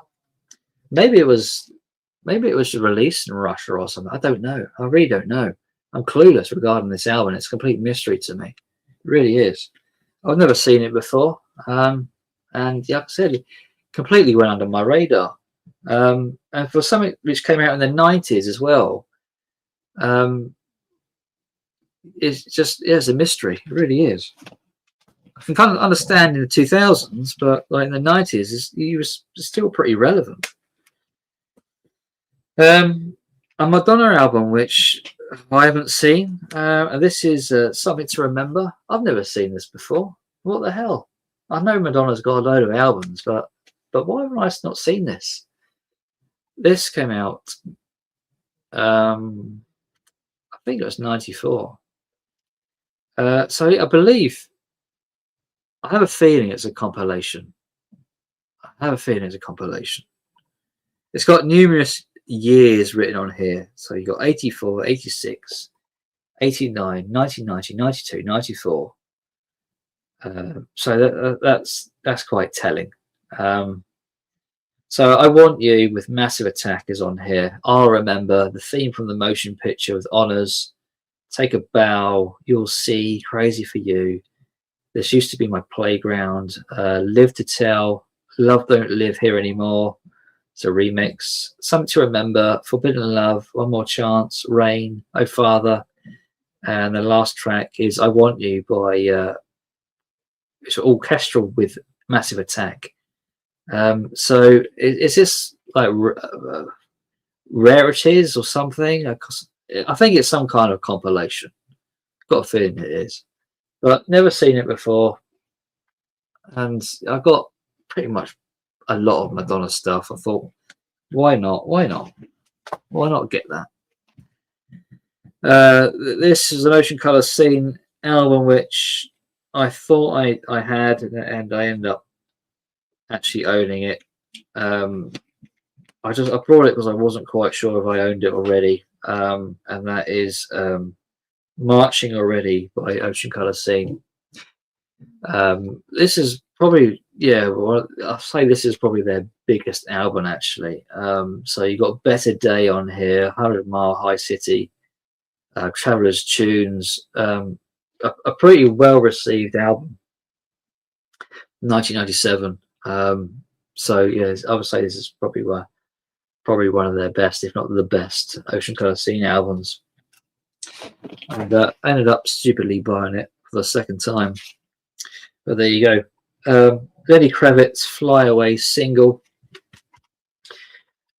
Maybe it was released in Russia or something. I don't know. I really don't know. I'm clueless regarding this album. It's a complete mystery to me. It really is. I've never seen it before. And like I said, it completely went under my radar. And for something which came out in the 90s as well, it's a mystery. It really is. I can kind of understand in the 2000s, but like in the 90s, he was still pretty relevant. A Madonna album, which I haven't seen. And this is Something to Remember. I've never seen this before. What the hell? I know Madonna's got a load of albums, but why have I not seen this? This came out, I think it was 94. So I believe, I have a feeling it's a compilation. It's got numerous years written on here. So you got 84, 86, 89, 1990, 92, 94. So that's quite telling. So I Want You with Massive Attack is on here. I'll Remember, the theme from the motion picture with Honours, Take a Bow, You'll See, Crazy for You, This Used to Be My Playground, Live to Tell, Love Don't Live Here Anymore. It's a remix. Something to Remember, Forbidden Love, One More Chance, Rain, Oh Father, and the last track is I Want You by it's orchestral with Massive Attack. So is this like rarities or something? I think it's some kind of compilation. Got a feeling it is, but never seen it before. And I've got pretty much a lot of Madonna stuff. I thought, why not get that? This is an Ocean Colour Scene album, which I thought I had, and I ended up actually owning it. I brought it because I wasn't quite sure if I owned it already, and that is Marching Already by Ocean Colour Scene. This is probably, I'll say this is probably their biggest album actually. So you got Better Day on here, 100 Mile High City, Traveller's Tunes, a pretty well received album, 1997. So yes, I would say this is probably one of their best, if not the best, Ocean Colour Scene albums. And I ended up stupidly buying it for the second time. But there you go. Lenny Kravitz Fly Away single.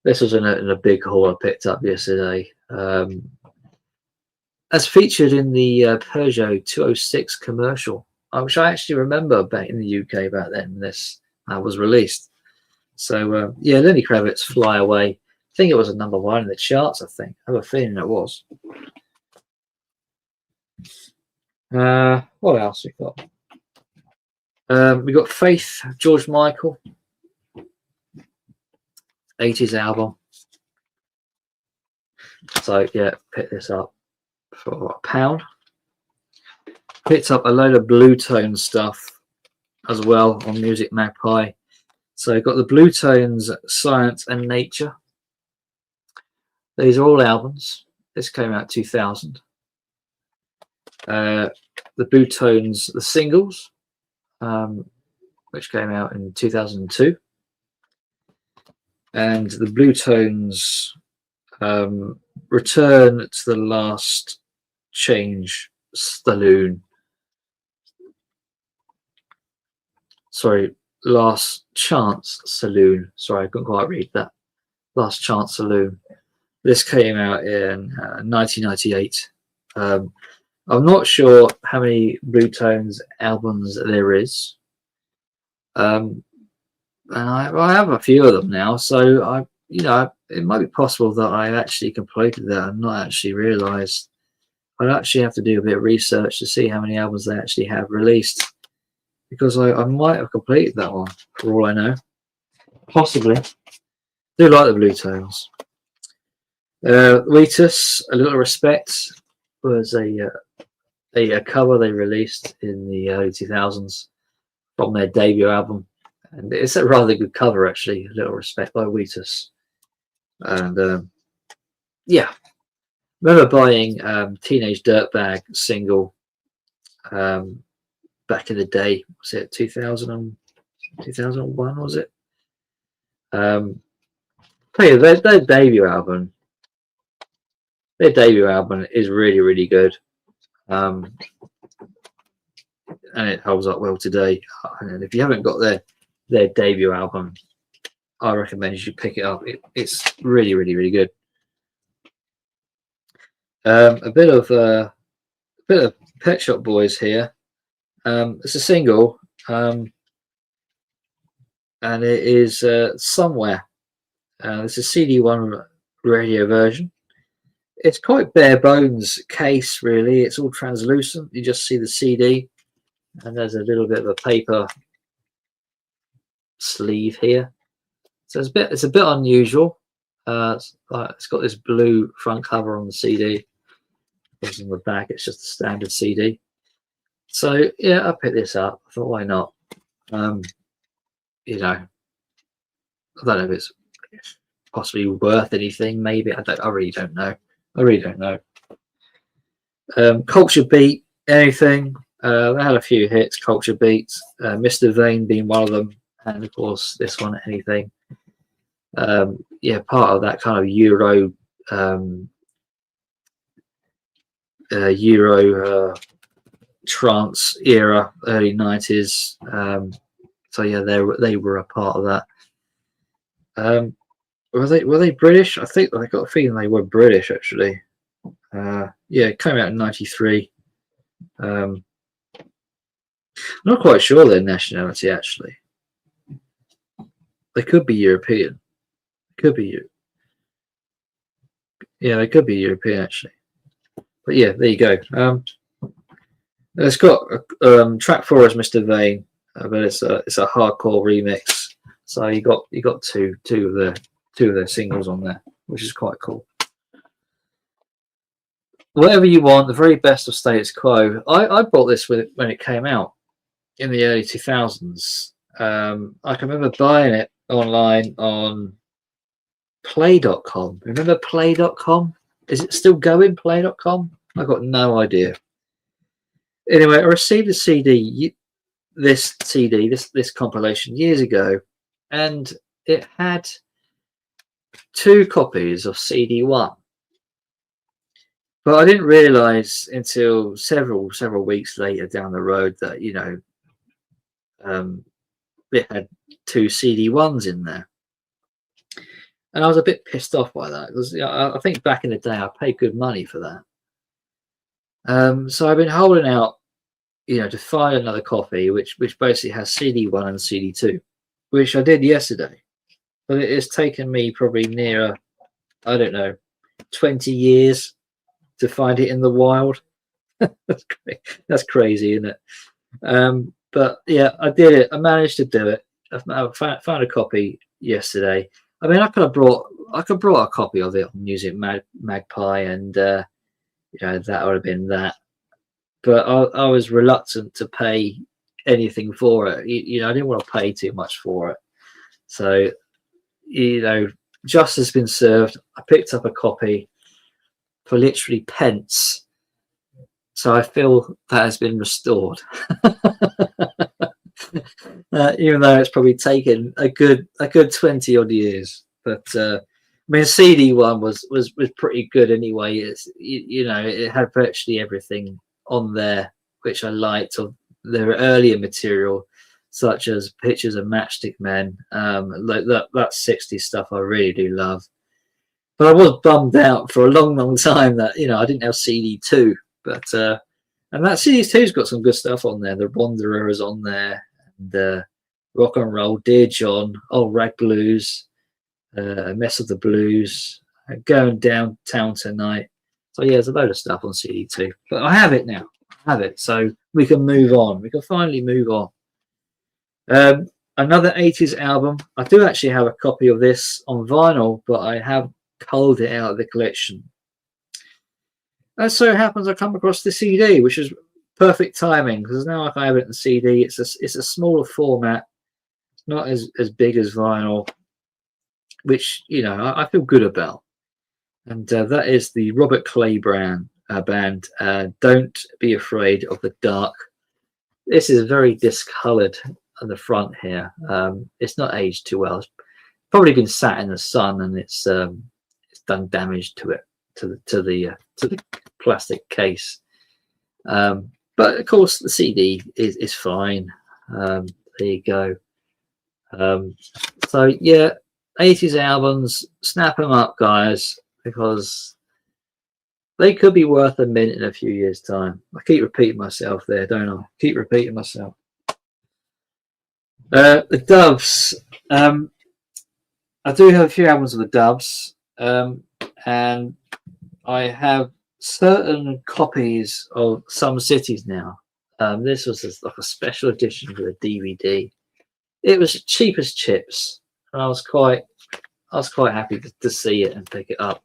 This was in a big haul I picked up yesterday. As featured in the Peugeot 206 commercial, which I actually remember back in the UK back then. This was released. So yeah, Lenny Kravitz Fly Away. I think it was a #1 in the charts. I have a feeling it was. What else we got? We got Faith, George Michael, 80s album. So yeah, picked this up for £1. Picked up a load of Blue Tone stuff as well on Music Magpie. So got the Blue Tones, Science and Nature. These are all albums. This came out 2000. The Blue Tones, the singles, which came out in 2002. And the Blue Tones Return to the Last Change Saloon. Sorry, Last Chance Saloon. Sorry, I couldn't quite read that. Last Chance Saloon. This came out in 1998. I'm not sure how many Blue Tones albums there is. And I have a few of them now, so it might be possible that I actually completed that and not actually realised. I'd actually have to do a bit of research to see how many albums they actually have released, because I might have completed that one for all I know. Possibly. Do like the Blue Tones. Wheatus, A Little Respect, was a cover they released in the early 2000s from their debut album, and it's a rather good cover actually. A Little Respect by Wheatus. And yeah, remember buying Teenage Dirtbag single back in the day. Was it 2000 2001 was it? Hey, their debut album. Their debut album is really, really good. And it holds up well today. And if you haven't got their debut album, I recommend you should pick it up. It's really, really, really good. A bit of Pet Shop Boys here. It's a single, and it is Somewhere. It's a CD1 radio version. It's quite bare bones case, really. It's all translucent. You just see the CD, and there's a little bit of a paper sleeve here. So it's a bit unusual. It's got this blue front cover on the CD. On the back, it's just a standard CD. So yeah, I picked this up. I thought, why not? You know, I don't know if it's possibly worth anything. Maybe I really don't know. I really don't know. Culture Beat, anything. They had a few hits. Culture Beats, Mr. Vane being one of them, and of course this one, anything. Yeah, part of that kind of Euro trance era, early 90s. So yeah, they were a part of that. Were they British? I think I got a feeling they were British actually. Yeah, it came out in '93. I'm not quite sure their nationality actually. They could be European. Could be yeah, they could be European actually. But yeah, there you go. It's got track 4 is Mr. Vane, but it's a hardcore remix. So you got two of their singles on there, which is quite cool. Whatever you want, the very best of status quo. I bought this when it came out in the early 2000s. I can remember buying it online on play.com. Remember play.com? Is it still going, play.com? I've got no idea. Anyway, I received a CD, this compilation years ago, and it had 2 copies of CD1. But I didn't realise until several weeks later down the road that, you know, it had 2 CD1s in there. And I was a bit pissed off by that because, you know, I think back in the day I paid good money for that. So I've been holding out, you know, to find another copy which basically has CD1 and CD2, which I did yesterday. But it has taken me probably near, I don't know, 20 years to find it in the wild. That's crazy, isn't it? But yeah, I did it. I managed to do it. I found a copy yesterday. I mean, I could have brought a copy of it on Music Magpie, and you know, that would have been that. But I was reluctant to pay anything for it. You know, I didn't want to pay too much for it. So, you know, justice has been served. I picked up a copy for literally pence. So I feel that has been restored. Even though it's probably taken a good 20 odd years. But I mean, CD1 was pretty good anyway. It's you know, it had virtually everything on there which I liked of their earlier material, such as Pictures of Matchstick Men. Like that 60s stuff I really do love. But I was bummed out for a long time that, you know, I didn't have CD2. But and that CD2's got some good stuff on there. The Wanderer is on there, and Rock and Roll, Dear John, Old Rag Blues, A Mess of the Blues, Going Downtown Tonight. So yeah, there's a load of stuff on CD2. But I have it now. I have it, so we can move on. We can finally move on. Another 80s album. I do actually have a copy of this on vinyl, but I have culled it out of the collection. As so happens, I come across the CD, which is perfect timing because now I have it in CD. It's a smaller format, not as big as vinyl, which, you know, I feel good about. And that is the Robert Clay band. Don't Be Afraid of the Dark. This is very discoloured on the front here. It's not aged too well. It's probably been sat in the sun, and it's done damage to it, to the plastic case. But of course the CD is fine. There you go. So yeah, 80s albums, snap them up, guys, because They could be worth a mint in a few years' time. I keep repeating myself there, don't I? Keep repeating myself. The Doves. I do have a few albums of the Doves, and I have certain copies of Some Cities now. This was like a special edition for the DVD. It was cheap as chips, and I was quite happy to see it and pick it up.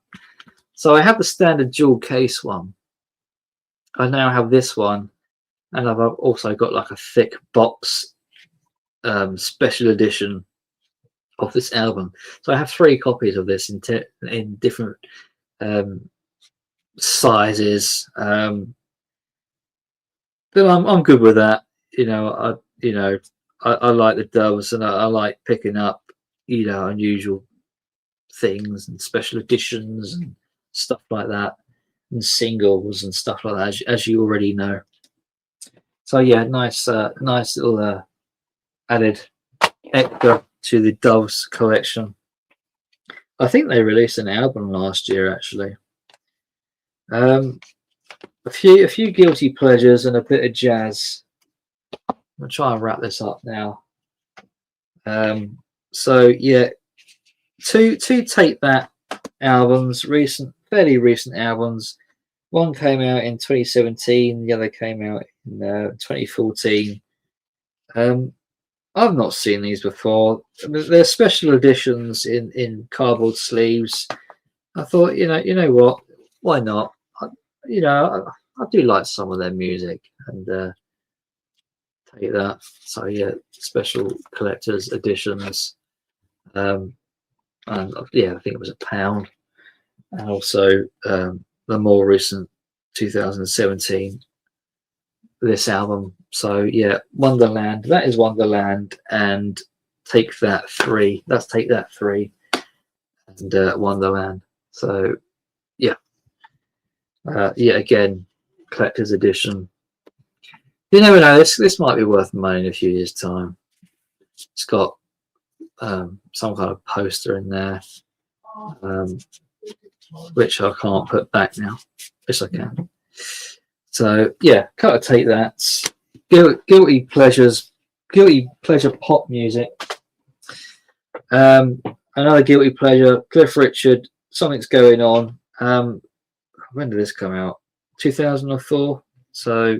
So I have the standard dual case one. I now have this one, and I've also got like a thick box special edition of this album. So I have 3 copies of this in different sizes. But I'm good with that. I like the Doves, and I like picking up unusual things and special editions and stuff like that, and singles and stuff like that, as you already know. So yeah, nice little added extra to the Doves collection. I think they released an album last year, actually. A few guilty pleasures and a bit of jazz. I'm gonna try and wrap this up now. So yeah, two Take That albums, fairly recent albums. One came out in 2017, the other came out in 2014. I've not seen these before. They're special editions in cardboard sleeves. I thought, you know what? Why not? I do like some of their music, and Take That. So yeah, special collector's editions. And yeah, I think it was £1. And also the more recent 2017, this album. So yeah, Wonderland. That is Wonderland, and Take That 3. That's Take That 3, and Wonderland. So yeah, again, collector's edition. You never know. This might be worth money in a few years' time. It's got some kind of poster in there, which I can't put back now. Yes, I can. So yeah, gotta Take That. Guilty pleasure pop music. Another guilty pleasure, Cliff Richard, Something's Going On. When did this come out? 2004. So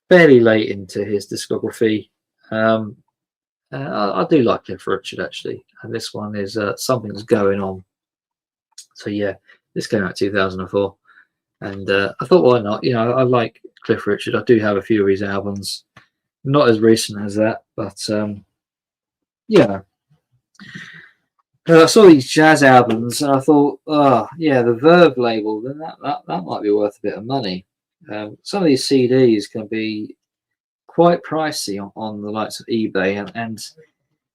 fairly late into his discography. I do like Cliff Richard, actually, and this one is Something's Going On. So yeah, this came out 2004, and I thought, why not? I like Cliff Richard. I do have a few of his albums, not as recent as that, but yeah. I saw these jazz albums, and I thought, oh yeah, the Verve label, then that might be worth a bit of money. Some of these CDs can be quite pricey on the likes of eBay, and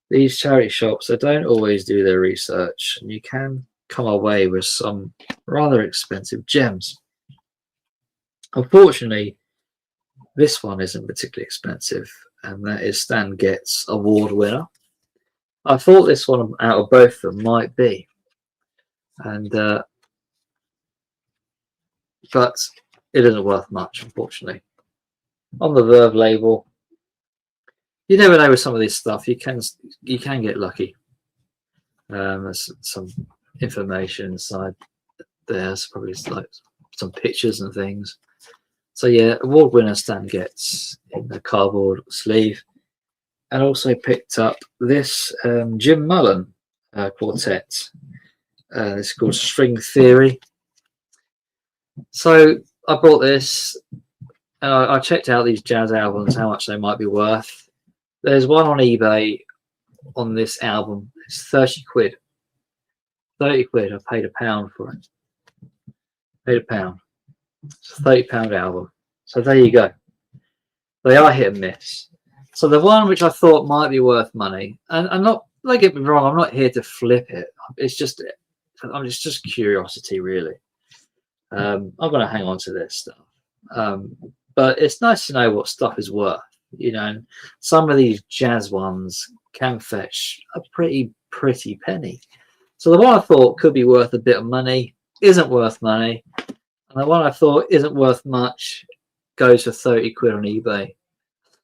these charity shops, they don't always do their research, and you can come away with some rather expensive gems. Unfortunately, this one isn't particularly expensive, and that is Stan Getz award winner. I thought this one out of both of them might be, and but it isn't worth much, unfortunately. On the Verve label, you never know with some of this stuff. You can get lucky. There's some information inside there. There's probably like some pictures and things. So yeah, award winner Stan Getz in the cardboard sleeve, and also picked up this Jim Mullen quartet. This is called String Theory. So I bought this, and I checked out these jazz albums, how much they might be worth. There's one on eBay on this album. It's 30 quid. 30 quid. I paid £1 for it. Paid £1. It's a £30 album. So there you go. They are hit and miss. So the one which I thought might be worth money, and I'm not, don't get me wrong, I'm not here to flip it. It's just curiosity, really. I'm going to hang on to this stuff. But it's nice to know what stuff is worth. And some of these jazz ones can fetch a pretty penny. So the one I thought could be worth a bit of money isn't worth money, and the one I thought isn't worth much goes for 30 quid on eBay.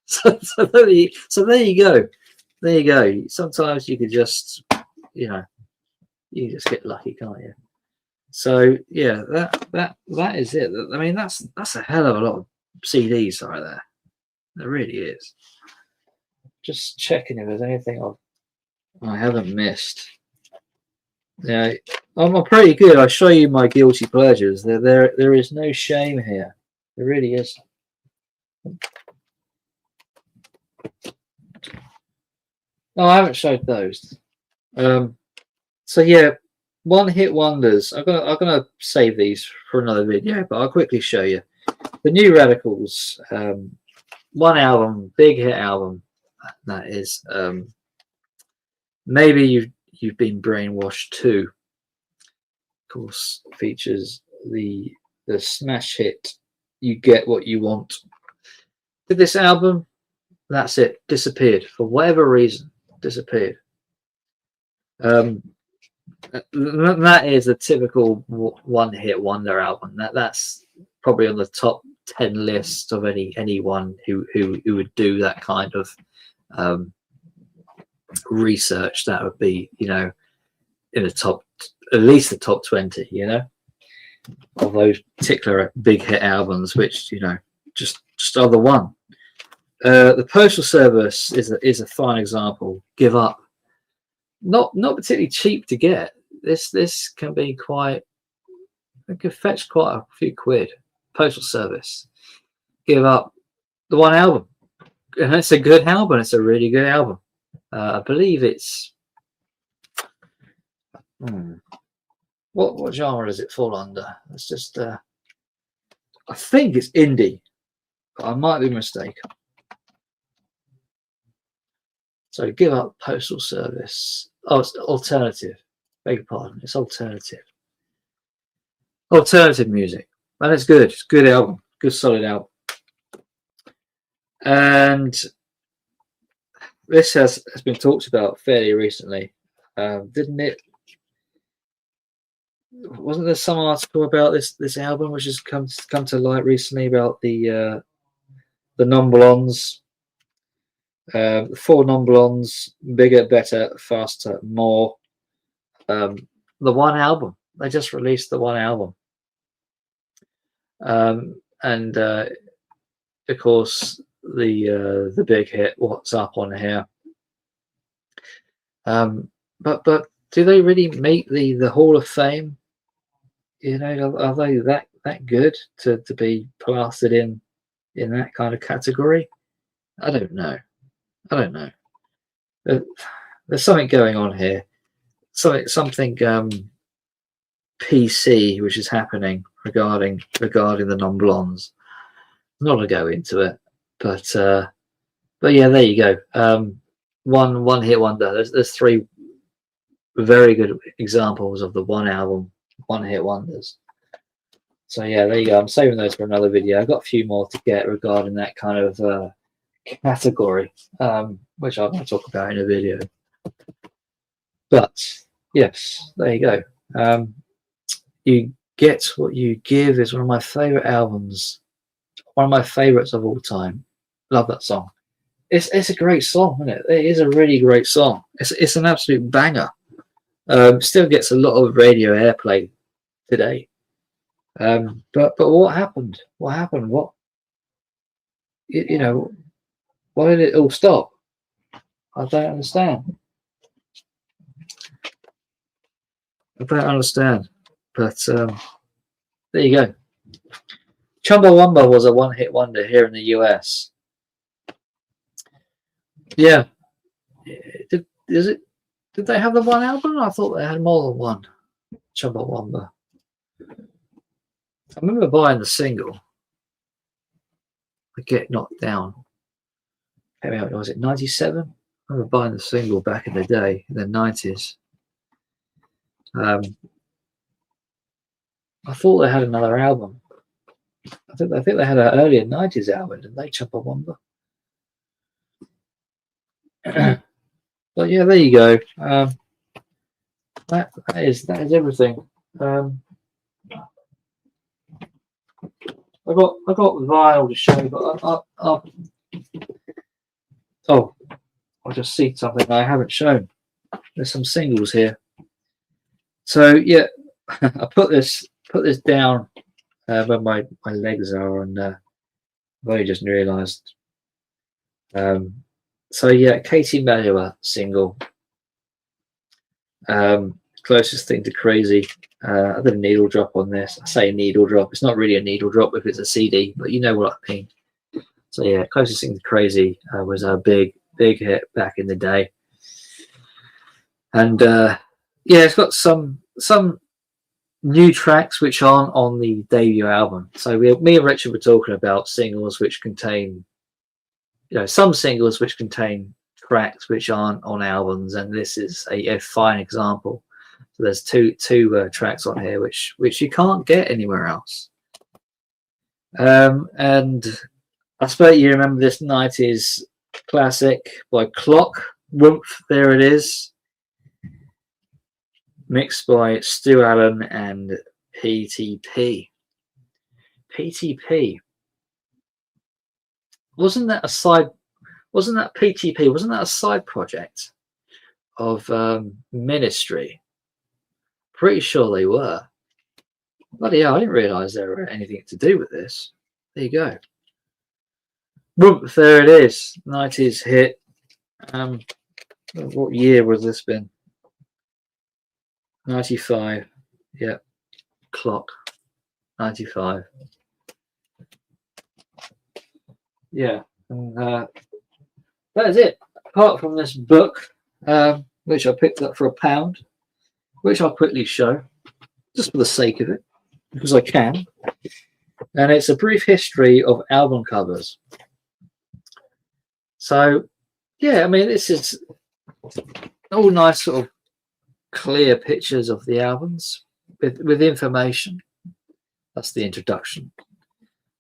So there you go. There you go. Sometimes you could just, you know, you just get lucky, can't you? So yeah, that is it. I mean, that's a hell of a lot of CDs right there. It really is. Just checking if there's anything I haven't missed. Yeah, I'm pretty good. I show you my guilty pleasures. There is no shame here. There really is. No, I haven't showed those. So yeah, one hit wonders. I'm gonna save these for another video, but I'll quickly show you the New Radicals. One album, big hit album. That is. Maybe you've been brainwashed too. Of course, features the smash hit "You Get What You Want." Did this album? That's it. Disappeared for whatever reason. Disappeared. That is a typical one-hit wonder album. That's probably on the top 10 list of anyone who would do that kind of research. That would be, you know, in the top, at least the top 20, you know, of those particular big hit albums, which, you know, just are the one. The Postal Service is a fine example. Give Up. Not particularly cheap to get. This can be quite. It can fetch quite a few quid. Postal Service. Give Up. The one album, and it's a good album. It's a really good album. I believe it's. What genre does it fall under? It's just. I think it's indie, but I might be mistaken. So Give Up, Postal Service. Oh, it's alternative. Beg your pardon. It's alternative. Alternative music. And it's good. It's a good album. Good solid album. And this has been talked about fairly recently, didn't it? Wasn't there some article about this album which has come to light recently about the non-blondes? 4 non-blondes, bigger, better, faster, more. The one album. They just released the one album. And of course the big hit, What's Up on Here. But do they really make the Hall of Fame? You know, are they that good to be plastered in that kind of category? I don't know. There's something going on here. Something PC which is happening regarding the non-blondes. I'm not gonna go into it, but yeah, there you go. One hit wonder. There's 3 very good examples of the one album, one hit wonders. So yeah, there you go. I'm saving those for another video. I've got a few more to get regarding that kind of category, which I'm going to talk about in a video. But yes, there you go. You Get What You Give is one of my favorite albums, one of my favorites of all time. Love that song. It's a great song, isn't it? It is a really great song. It's an absolute banger. Still gets a lot of radio airplay today. But what happened? What you know? Why did it all stop? I don't understand. But there you go. Chumbawamba was a one-hit wonder here in the US. Yeah. Did they have the one album? I thought they had more than one. Chumbawamba. I remember buying the single. I Get Knocked Down. Was it 97? I remember buying the single back in the day, in the 90s. I thought they had another album. I think they had an earlier 90s album, didn't they? Chumbawamba. But yeah, there you go. That is everything. I got vinyl to show, but oh, I just see something I haven't shown. There's some singles here. So yeah, I put this down where my legs are, and I've only just realised. So yeah, Katie Melua single. Closest thing to Crazy. I did a needle drop on this. I say needle drop. It's not really a needle drop if it's a CD, but you know what I mean. So yeah, closest thing to Crazy was a big hit back in the day. And yeah, it's got some new tracks which aren't on the debut album. So me and Richard were talking about singles which contain, some singles which contain tracks which aren't on albums, and this is a fine example. So there's two tracks on here which you can't get anywhere else. And I suppose you remember this 90s classic by Clock, Woomph, There It Is, mixed by Stu Allen and PTP. PTP. Wasn't that PTP? Wasn't that a side project of Ministry? Pretty sure they were. Bloody hell, I didn't realise there were anything to do with this. There you go. Whoop, there it is. 90s hit. What year was this been? 95. Yeah. Clock. 95. Yeah. And that is it. Apart from this book, which I picked up for £1, which I'll quickly show, just for the sake of it, because I can. And it's a brief history of album covers. So, yeah, I mean, this is all nice sort of clear pictures of the albums with information. That's the introduction.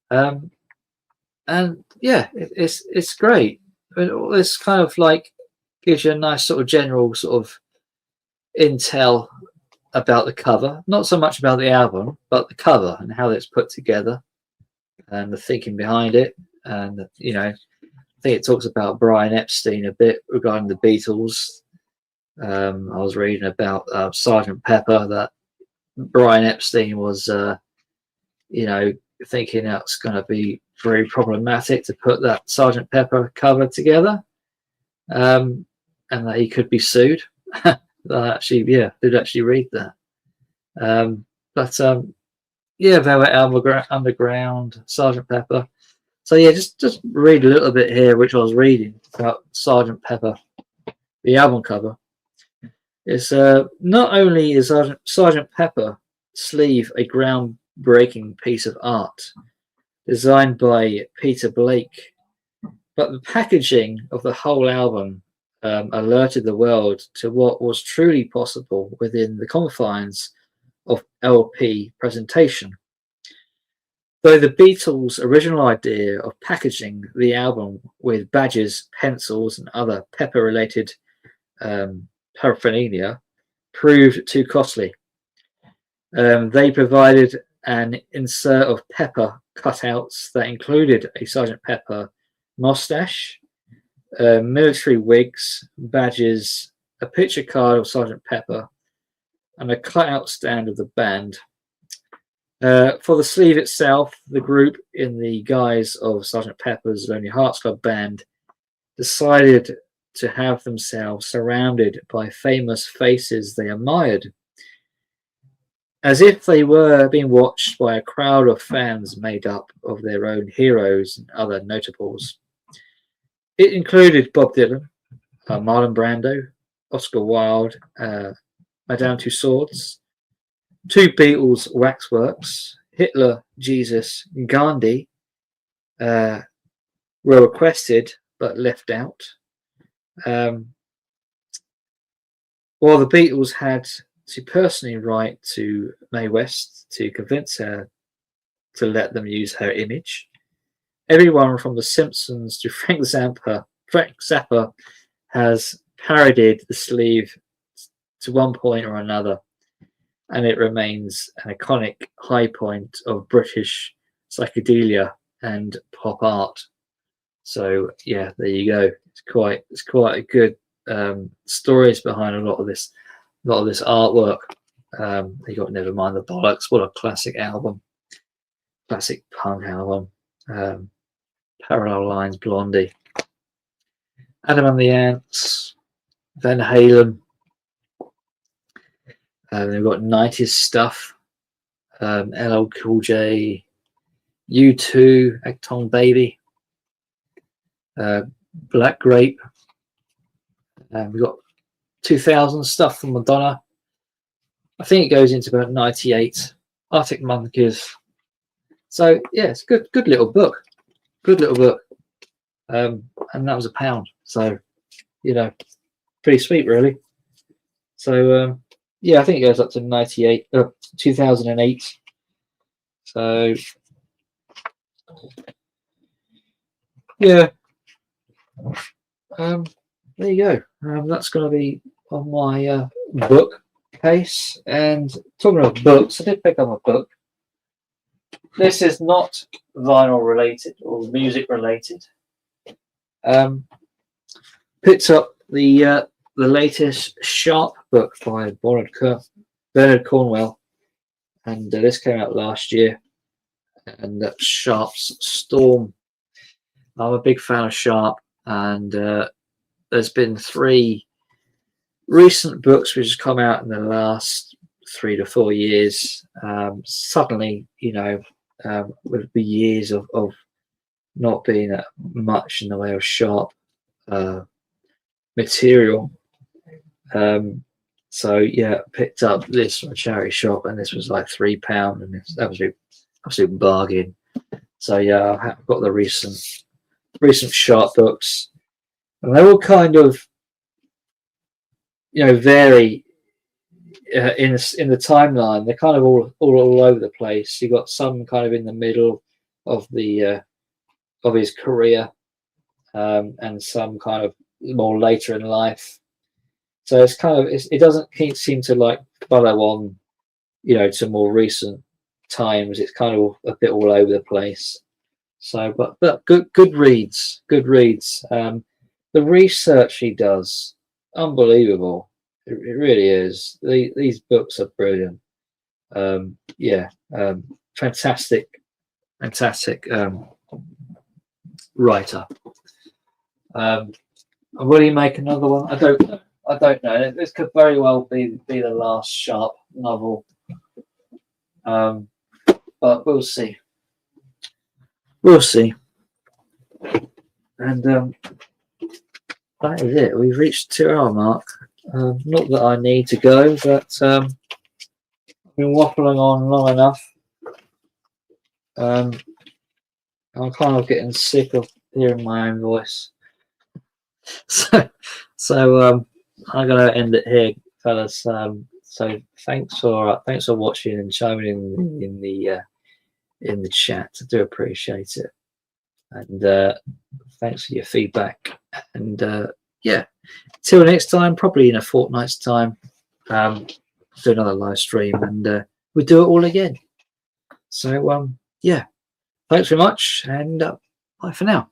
And yeah, it's great. It's kind of like gives you a nice sort of general sort of intel about the cover, not so much about the album, but the cover and how it's put together and the thinking behind it. And I think it talks about Brian Epstein a bit regarding the Beatles. I was reading about Sgt. Pepper, that Brian Epstein was thinking that's going to be very problematic to put that Sgt. Pepper cover together, and that he could be sued. Did actually read that. Velvet Underground, Sgt. Pepper. So yeah, just read a little bit here, which I was reading about Sgt. Pepper, the album cover. It's not only is Sgt. Pepper sleeve a groundbreaking piece of art designed by Peter Blake, but the packaging of the whole album alerted the world to what was truly possible within the confines of LP presentation. Though the Beatles' original idea of packaging the album with badges, pencils, and other Pepper-related paraphernalia proved too costly, they provided an insert of Pepper cutouts that included a Sgt. Pepper mustache, military wigs, badges, a picture card of Sgt. Pepper, and a cutout stand of the band. For the sleeve itself, the group, in the guise of Sgt. Pepper's Lonely Hearts Club Band, decided to have themselves surrounded by famous faces they admired, as if they were being watched by a crowd of fans made up of their own heroes and other notables. It included Bob Dylan, Marlon Brando, Oscar Wilde, Madame Tussauds, two Beatles waxworks, Hitler, Jesus, and Gandhi were requested but left out. While the Beatles had to personally write to Mae West to convince her to let them use her image, everyone from The Simpsons to Frank Zappa has parodied the sleeve to one point or another, and it remains an iconic high point of British psychedelia and pop art. So yeah, there you go. It's quite a good stories behind a lot of this artwork. You got Nevermind the Bollocks. What a classic album, classic punk album. Parallel Lines, Blondie, Adam and the Ants, Van Halen. They've got 90s stuff. LL Cool J, U2, Acton Baby, Black Grape. We've got 2000 stuff from Madonna. I think it goes into about 98. Arctic Monkeys. So yeah, it's good little book. Good little book. And that was £1. So, you know, pretty sweet really. So yeah, I think it goes up to 2008. So yeah. There you go. That's going to be on my bookcase. And talking about books, I did pick up a book. This is not vinyl related or music related. Picked up the latest Sharp book by Bernard Cornwell, and this came out last year. And that's Sharp's Storm. I'm a big fan of Sharp, and there's been 3 recent books which have come out in the last 3 to 4 years. Suddenly, you know, with the years of not being much in the way of Sharp material. So yeah, picked up this from a charity shop, and this was like £3, and that was an absolute bargain. So yeah, I've got the recent Sharp books, and they all kind of, you know, vary in the timeline. They're kind of all over the place. You got some kind of in the middle of the of his career, and some kind of more later in life. So it's kind of it doesn't seem to like follow on, you know, to more recent times. It's kind of a bit all over the place. So, but good reads. The research he does, unbelievable. It really is. These books are brilliant. Fantastic writer. Will he make another one? I don't know. This could very well be the last Sharp novel. But we'll see. And that is it. We've reached the 2-hour mark. Not that I need to go, but I've been waffling on long enough. I'm kind of getting sick of hearing my own voice. So I'm gonna end it here, fellas. So thanks for watching and chiming in the chat. I do appreciate it, and thanks for your feedback. And yeah, till next time, probably in a fortnight's time, do another live stream, and we'll do it all again. So yeah, thanks very much, and bye for now.